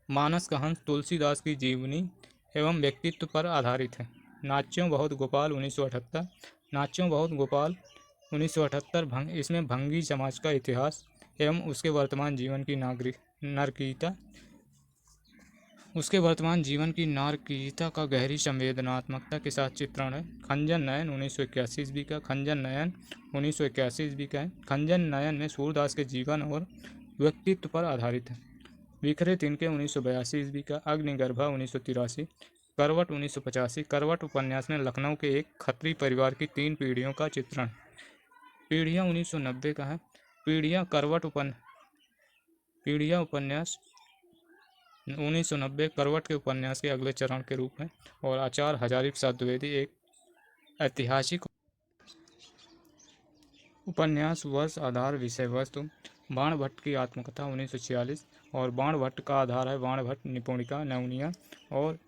मानस का हंस तुलसीदास की जीवनी एवं व्यक्तित्व पर आधारित है। नाच्यों बहुत गोपाल 1978। नाच्यों बहुत गोपाल 1978 इसमें भंगी समाज का इतिहास एवं उसके वर्तमान जीवन की नारकीयता का गहरी संवेदनात्मकता के साथ चित्रण है। खंजन नयन 1981 ईस्वी का। खंजन नयन 1981 ईस्वी का है। खंजन नयन में सूरदास के जीवन और व्यक्तित्व पर आधारित है। बिखरे तिनके 1982 ईस्वी का। अग्निगर्भा 1983। करवट 1985। करवट उपन्यास में लखनऊ के एक खत्री परिवार की 3 पीढ़ियों का चित्रण। पीढ़ियाँ 1990 का है। पीढ़ियाँ उपन्यास 1990 करवट के उपन्यास के अगले चरण के रूप में। और आचार्य हजारी प्रसाद द्विवेदी एक ऐतिहासिक उपन्यास। वर्ष आधार विषय वस्तु बाण भट्ट की आत्मकथा 1946। और बाण भट्ट का आधार है बाण भट्ट निपुणिका नवनिया। और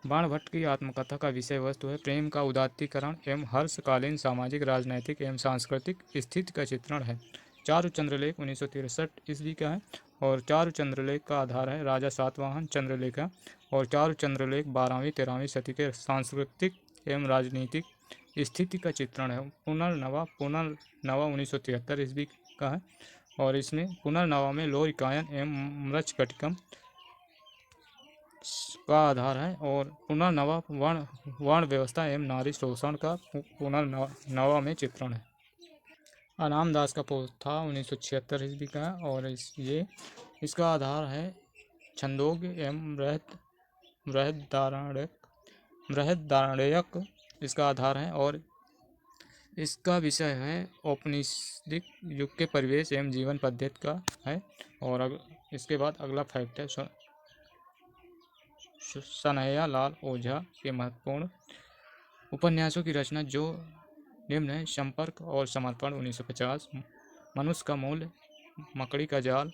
बाण भट्ट की आत्मकथा का विषय वस्तु है प्रेम का उदात्तीकरण एवं हर्षकालीन सामाजिक राजनैतिक एवं सांस्कृतिक स्थिति का चित्रण है। चारु चंद्रलेख 1963 ईस्वी का है। और चारु चंद्रलेख का आधार है राजा सातवाहन चंद्रलेखा। और चारु चंद्रलेख 12वीं-13वीं सदी के सांस्कृतिक एवं राजनीतिक स्थिति का चित्रण है। पुनर्नवा 1973 ईस्वी का है। और इसमें पुनर्नवा में लोरिकायन एवं मृच्छकटिकम का आधार है। और पुनर्नवा वर्ण व्यवस्था एवं नारी शोषण का पुनर्नवा में चित्रण है। अनाम दास का पोथा 1976 ईस्वी का है। और इसका आधार है छंदोग्य एवं बृहदारण्यक इसका आधार है। और इसका विषय है औपनिवेशिक युग के परिवेश एवं जीवन पद्धति का है। और इसके बाद अगला फैक्ट है सनैया लाल ओझा के महत्वपूर्ण उपन्यासों की रचना जो निम्न है। संपर्क और समर्पण 1950। मनुष्य का मूल्य, मकड़ी का जाल।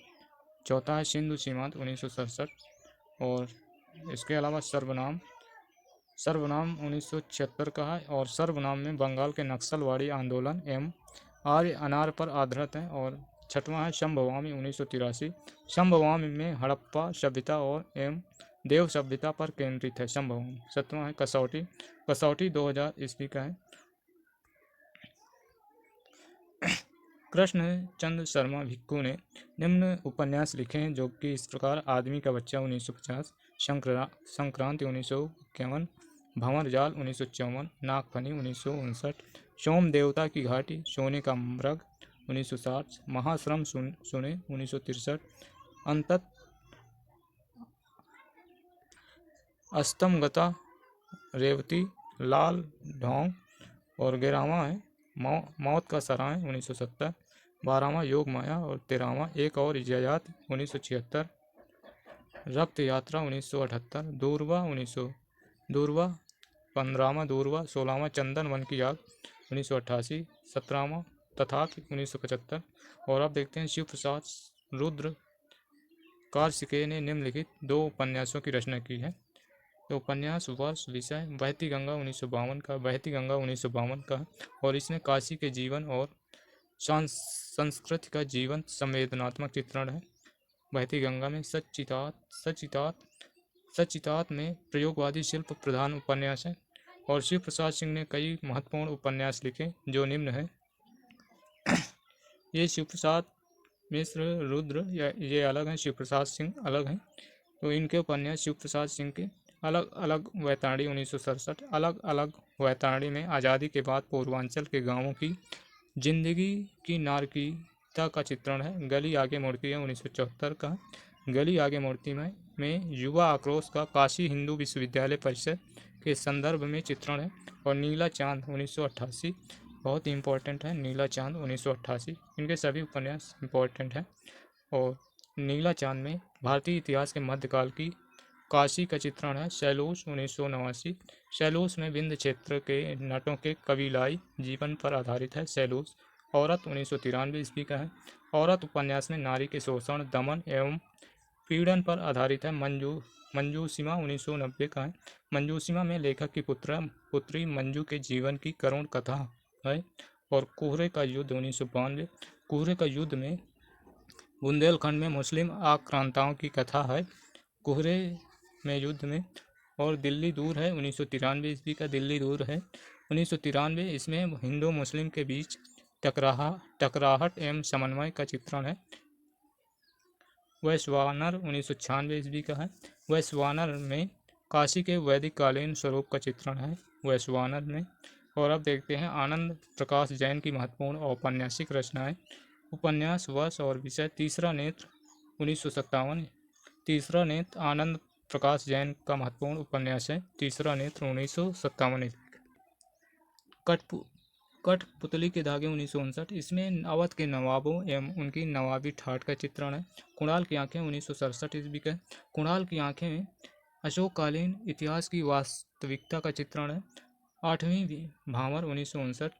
चौथा है सिंधु सीमांत 1967। और इसके अलावा सर्वनाम 1976 का है। और सर्वनाम में बंगाल के नक्सलवाड़ी आंदोलन एवं आर्य अनार पर आधारित है। और छठवां है संभवामी 1983। संभवामी में हड़प्पा सभ्यता और एवं देव सभ्यता पर केंद्रित है संभवामी। सातवां है कसौटी 2000 ईस्वी का है। कृष्णचंद्र शर्मा भिक्खु ने निम्न उपन्यास लिखे हैं जो कि इस प्रकार आदमी का बच्चा 1950, संक्रांति 1951, भंवर जाल 1954, नागफनी 1959, सोम देवता की घाटी, सोने का मृग 1960, महाश्रम सुने 1963, अंतत अस्तमगता रेवती, लाल ढोंग। और 11वां है मौत का सराय 1970, 12वां योग माया। और 13वां एक और इजाजत 1976, रक्त यात्रा 1978, दूरवा 15वां दूरवा, 16वां चंदन वन की आग 1988, 17वां तथापि 1975। और अब देखते हैं शिव प्रसाद रुद्र कार्तिकेय ने निम्नलिखित 2 उपन्यासों की रचना की है। तो उपन्यास वर्ष विषय बहती गंगा 1952 का है। और इसमें काशी के जीवन और संस्कृति का जीवंत संवेदनात्मक चित्रण है। बहती गंगा में सचितात में प्रयोगवादी शिल्प प्रधान उपन्यास है। और शिव प्रसाद सिंह ने कई महत्वपूर्ण उपन्यास लिखे जो निम्न है। ये शिव प्रसाद मिश्र रुद्र ये अलग हैं, शिव प्रसाद सिंह अलग हैं। तो इनके उपन्यास शिव प्रसाद सिंह के अलग अलग वैतारणी 1967, अलग अलग वैतारणी में आज़ादी के बाद पूर्वांचल के गांवों की जिंदगी की नारकीयता का चित्रण है। गली आगे मुड़ती है 1974 का। गली आगे मुड़ती में युवा आक्रोश का काशी हिंदू विश्वविद्यालय परिसर के संदर्भ में चित्रण है। और नीला चांद 1988 बहुत इंपॉर्टेंट है। नीला चांद 1988 इनके सभी उपन्यास इंपॉर्टेंट हैं। और नीला चांद में भारतीय इतिहास के मध्यकाल की काशी का चित्रण है। सैलूस 1989, सैलूस में विंध्य क्षेत्र के नटों के कबीलाई जीवन पर आधारित है। सैलूस औरत 1993 ईस्वी का है। औरत उपन्यास में नारी के शोषण, दमन एवं पीड़न पर आधारित है। मंजूसीमा 1990 का है। मंजूसीमा में लेखक की पुत्री मंजू के जीवन की करुण कथा है। और कुहरे का युद्ध 1992, कुहरे का युद्ध में बुंदेलखंड में मुस्लिम आक्रांताओं की कथा है कुहरे में युद्ध में। और दिल्ली दूर है 1993 ईस्वी का। दिल्ली दूर है 1993। इसमें हिंदू मुस्लिम के बीच टकराहट एवं समन्वय का चित्रण है। वैश्वानर 1996 ईस्वी का है। वैश्वानर में काशी के वैदिक कालीन स्वरूप का चित्रण है वैश्वानर में। और अब देखते हैं आनंद प्रकाश जैन की महत्वपूर्ण औपन्यासिक रचनाएं। उपन्यास वर्ष और विषय तीसरा नेत्र 1957। तीसरा नेत्र आनंद प्रकाश जैन का महत्वपूर्ण उपन्यास है। तीसरा नेत्र 1957। कठपुतली के धागे 1959, इसमें अवध के नवाबों एवं उनकी नवाबी ठाठ का चित्रण है। कुणाल की आंखें 1967 ईस्वी का। कुणाल की आंखें में अशोककालीन इतिहास की वास्तविकता का चित्रण है। आठवीं भांवर 1959,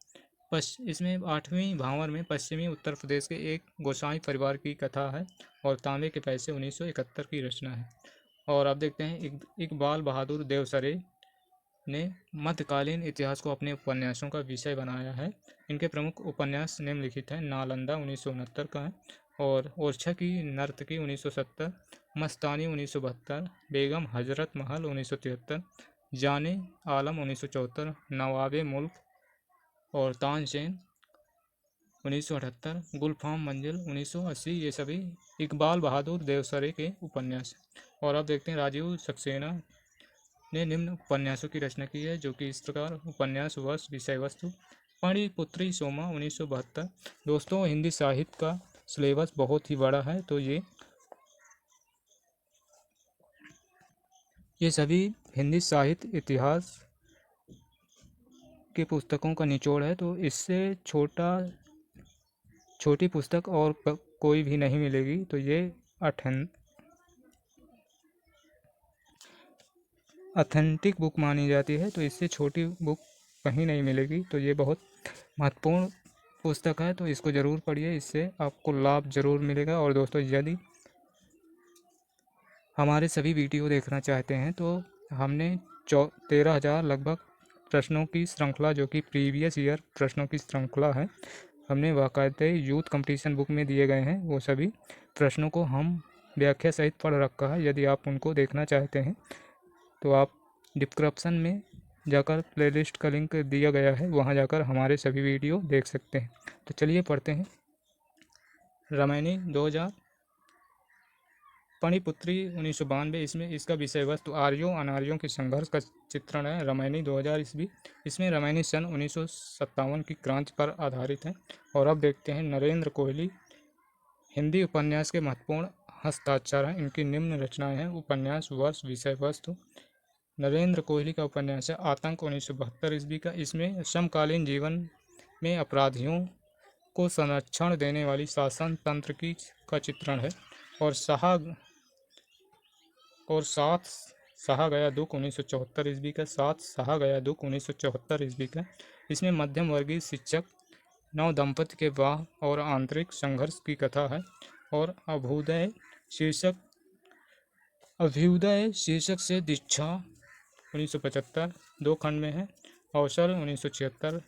इसमें आठवीं भांवर में पश्चिमी उत्तर प्रदेश के एक गोसाई परिवार की कथा है और तांबे के पैसे 1971 की रचना है। और अब देखते हैं इकबाल बहादुर देवसरे ने मध्यकालीन इतिहास को अपने उपन्यासों का विषय बनाया है। इनके प्रमुख उपन्यास निम्नलिखित हैं। नालंदा 1969 का है, और ओरछा की नर्तकी 1970, मस्तानी 1972, बेगम हजरत महल 1973, जाने आलम 1974, नवाबे मुल्क और तानसेन 1978, गुलफाम मंजिल 1980, ये सभी इकबाल बहादुर देवसरे के उपन्यास। और अब देखते हैं राजीव सक्सेना ने निम्न उपन्यासों की रचना की है, जो कि इस प्रकार उपन्यास वर्ष विषय वस्तु पाणिपुत्री सोमा 1972। दोस्तों, हिंदी साहित्य का सिलेबस बहुत ही बड़ा है, तो ये सभी हिंदी साहित्य इतिहास के पुस्तकों का निचोड़ है। तो इससे छोटी पुस्तक और कोई भी नहीं मिलेगी। तो ये ऑथेंटिक बुक मानी जाती है, तो इससे छोटी बुक कहीं नहीं मिलेगी। तो ये बहुत महत्वपूर्ण पुस्तक है, तो इसको ज़रूर पढ़िए, इससे आपको लाभ ज़रूर मिलेगा। और दोस्तों, यदि हमारे सभी वीडियो देखना चाहते हैं तो हमने 13,000 लगभग प्रश्नों की श्रृंखला, जो कि प्रीवियस ईयर प्रश्नों की श्रृंखला है, हमने बाकायदे यूथ कंपटीशन बुक में दिए गए हैं। वो सभी प्रश्नों को हम व्याख्या सहित पढ़ रखा है। यदि आप उनको देखना चाहते हैं तो आप डिस्क्रिप्शन में जाकर प्लेलिस्ट का लिंक दिया गया है, वहां जाकर हमारे सभी वीडियो देख सकते हैं। तो चलिए पढ़ते हैं। रामायणी 2000, पाणिपुत्री 1992, इसमें इसका विषय वस्तु आर्यों अनार्यों के संघर्ष का चित्रण है। रामायणी 2000 ईस्वी, इसमें रामायणी सन 1957 की क्रांति पर आधारित है। और अब देखते हैं नरेंद्र कोहली, हिंदी उपन्यास के महत्वपूर्ण हस्ताक्षर हैं। इनकी निम्न रचनाएं हैं। उपन्यास वर्ष विषय वस्तु नरेंद्र कोहली का उपन्यास है आतंक 1972 ईस्वी का। इसमें समकालीन जीवन में अपराधियों को संरक्षण देने वाली शासन तंत्र का चित्रण है। और साथ सहा गया दुख 1974 ईस्वी का। साथ सहा गया दुख 1974 ईस्वी का। इसमें मध्यम वर्गीय शिक्षक नव दंपति के विवाह और आंतरिक संघर्ष की कथा है। और अभ्युदय शीर्षक से दीक्षा 1975 2 खंड में है। अवसर 1976,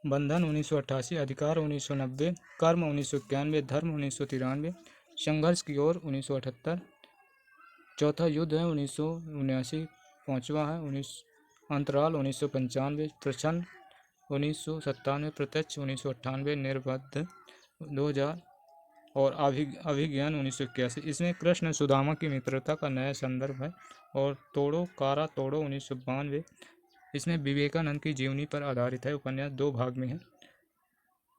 बंधन 1988, अधिकार 1990, कर्म 1991, धर्म 1993, संघर्ष की ओर 1978, चौथा युद्ध है 1979, पांचवा है अंतराल 1995, प्रछन्न 1997, प्रत्यक्ष 1998, निर्बद्ध 2000 और अभिज्ञान 1981। इसमें कृष्ण सुदामा की मित्रता का नया संदर्भ है। और कारा तोड़ो 1992, इसमें विवेकानंद की जीवनी पर आधारित है। उपन्यास 2 भाग में है।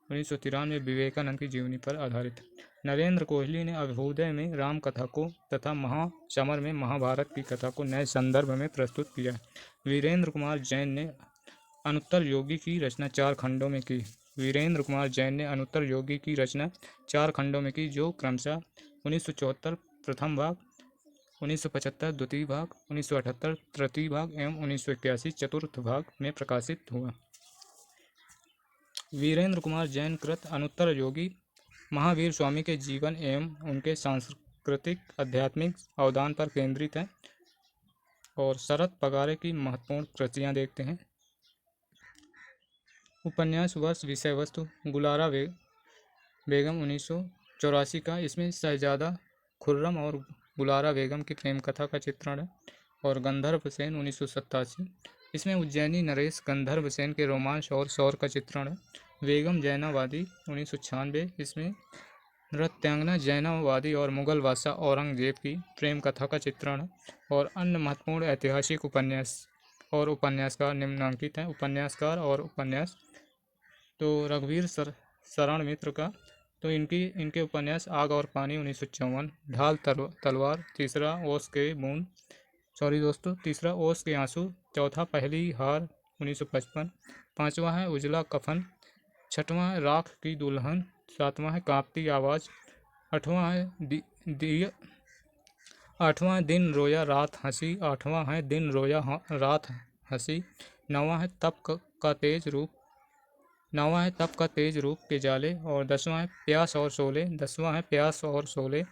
1993 विवेकानंद की जीवनी पर आधारित है। नरेंद्र कोहली ने अभ्युदय में राम कथा को तथा महासमर में महाभारत की कथा को नए संदर्भ में प्रस्तुत किया है। वीरेंद्र कुमार जैन ने अनुत्तर योगी की रचना 4 खंडों में की। वीरेंद्र कुमार जैन ने अनुत्तर योगी की रचना 4 खंडों में की, जो क्रमशः 1974 प्रथम भाग, 1975 द्वितीय भाग, 1978 तृतीय भाग एवं 1981 चतुर्थ भाग में प्रकाशित हुआ। वीरेंद्र कुमार जैन कृत अनुत्तर योगी महावीर स्वामी के जीवन एवं उनके सांस्कृतिक आध्यात्मिक अवदान पर केंद्रित है। और शरद पगारे की महत्वपूर्ण कृतियाँ देखते हैं। उपन्यास वर्ष विषय वस्तु गुलारा बेगम 1984 का। इसमें शहजादा खुर्रम और गुलारा बेगम की प्रेम कथा का चित्रण है। और गंधर्व सेन 1987, इसमें उज्जैनी नरेश गंधर्व सेन के रोमांच और शौर्य का चित्रण है। बेगम जैनावादी 1996, इसमें नृत्यांगना जैनावादी और मुगल बादशाह औरंगजेब की प्रेम कथा का चित्रण है। और अन्य महत्वपूर्ण ऐतिहासिक उपन्यास और उपन्यासकार निम्नांकित हैं। उपन्यासकार और उपन्यास तो रघुवीर शरण मित्र का, तो इनके उपन्यास आग और पानी 1954, ढाल तलवार, तीसरा ओस के आंसू, चौथा पहली हार 1955। पाँचवा है उजला कफन। छठवां है राख की दुल्हन। सातवां है कांपती आवाज़। आठवां है आठवां है दिन रोया रात हंसी। आठवां है दिन रोया रात हंसी। नौवां है तप का तेज रूप के जाले। और 10वां है प्यास और शोले। 10वां है प्यास और शोले।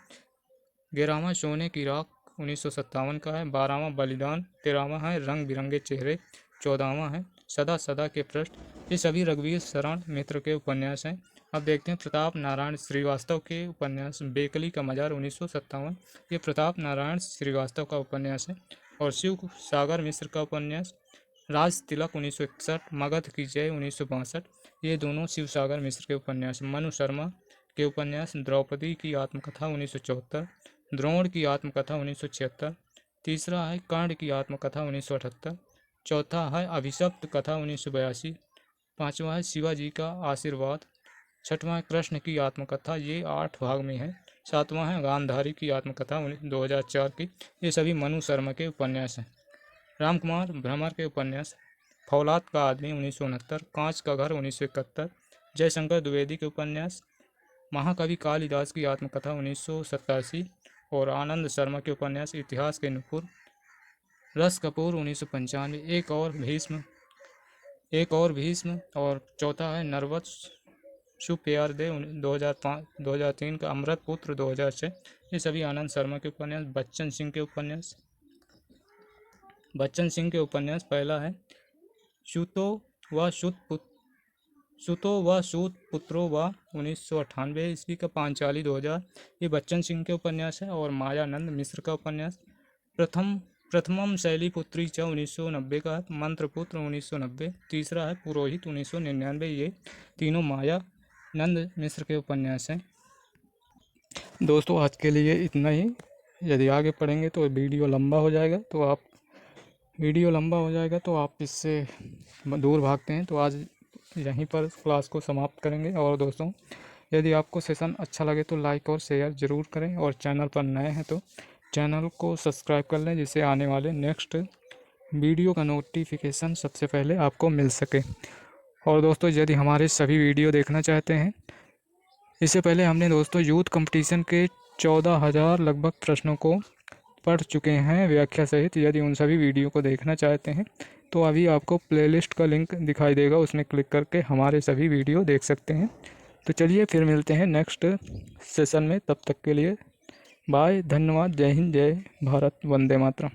11वां सोने की राख 1957 का है। 12वां बलिदान। 13वां है रंग बिरंगे चेहरे। 14वां है सदा सदा के पृष्ठ। ये सभी रघुवीर शरण मित्र के उपन्यास हैं। अब देखते हैं प्रताप नारायण श्रीवास्तव के उपन्यास बेकली का मजार 1957। ये प्रताप नारायण श्रीवास्तव का उपन्यास है। और शिव सागर मिश्र का उपन्यास राज तिलक 1961, मगध की जय 1962। ये दोनों शिव सागर मिश्र के उपन्यास। मनु शर्मा के उपन्यास द्रौपदी की आत्मकथा 1974, द्रोण की आत्मकथा 1976। तीसरा है कर्ण की आत्मकथा 1978। चौथा है अभिशप्त कथा 1982। पांचवा है शिवाजी का आशीर्वाद। छठवां है कृष्ण की आत्मकथा, ये 8 भाग में है। सातवां है गांधारी की आत्मकथा 2004 की। ये सभी मनु शर्मा के उपन्यास हैं। रामकुमार भ्रमर के उपन्यास फौलाद का आदमी 1969, कांच का घर 1971। जयशंकर द्विवेदी के उपन्यास महाकवि कालिदास की आत्मकथा 1987। और आनंद शर्मा के उपन्यास इतिहास के नुपुर। रस कपूर 1995। एक और भीष्म। और चौथा है नरवत शुभ प्यार दे 2003 का। अमृत पुत्र 2006। ये सभी आनंद शर्मा के उपन्यास। बच्चन सिंह के उपन्यास पहला है सुतो व सूत पुत्रो व 1998 ईस्वी का। पांचाली 2000। ये बच्चन सिंह के उपन्यास है। और मायानंद मिश्र का उपन्यास प्रथमम शैली पुत्री च 1990 का। मंत्रपुत्र 1990। तीसरा है पुरोहित 1999। ये तीनों मायानंद मिश्र के उपन्यास हैं। दोस्तों आज के लिए इतना ही। यदि आगे पढ़ेंगे तो वीडियो लंबा हो जाएगा, तो आप इससे दूर भागते हैं। तो आज यहीं पर क्लास को समाप्त करेंगे। और दोस्तों यदि आपको सेशन अच्छा लगे तो लाइक और शेयर ज़रूर करें। और चैनल पर नए हैं तो चैनल को सब्सक्राइब कर लें, जिससे आने वाले नेक्स्ट वीडियो का नोटिफिकेशन सबसे पहले आपको मिल सके। और दोस्तों यदि हमारे सभी वीडियो देखना चाहते हैं, इससे पहले हमने दोस्तों यूथ कंपटीशन के 14,000 लगभग प्रश्नों को पढ़ चुके हैं व्याख्या सहित। यदि उन सभी वीडियो को देखना चाहते हैं तो अभी आपको प्लेलिस्ट का लिंक दिखाई देगा, उसमें क्लिक करके हमारे सभी वीडियो देख सकते हैं। तो चलिए फिर मिलते हैं नेक्स्ट सेशन में। तब तक के लिए बाय, धन्यवाद, जय हिंद, जय भारत, वंदे मातरम।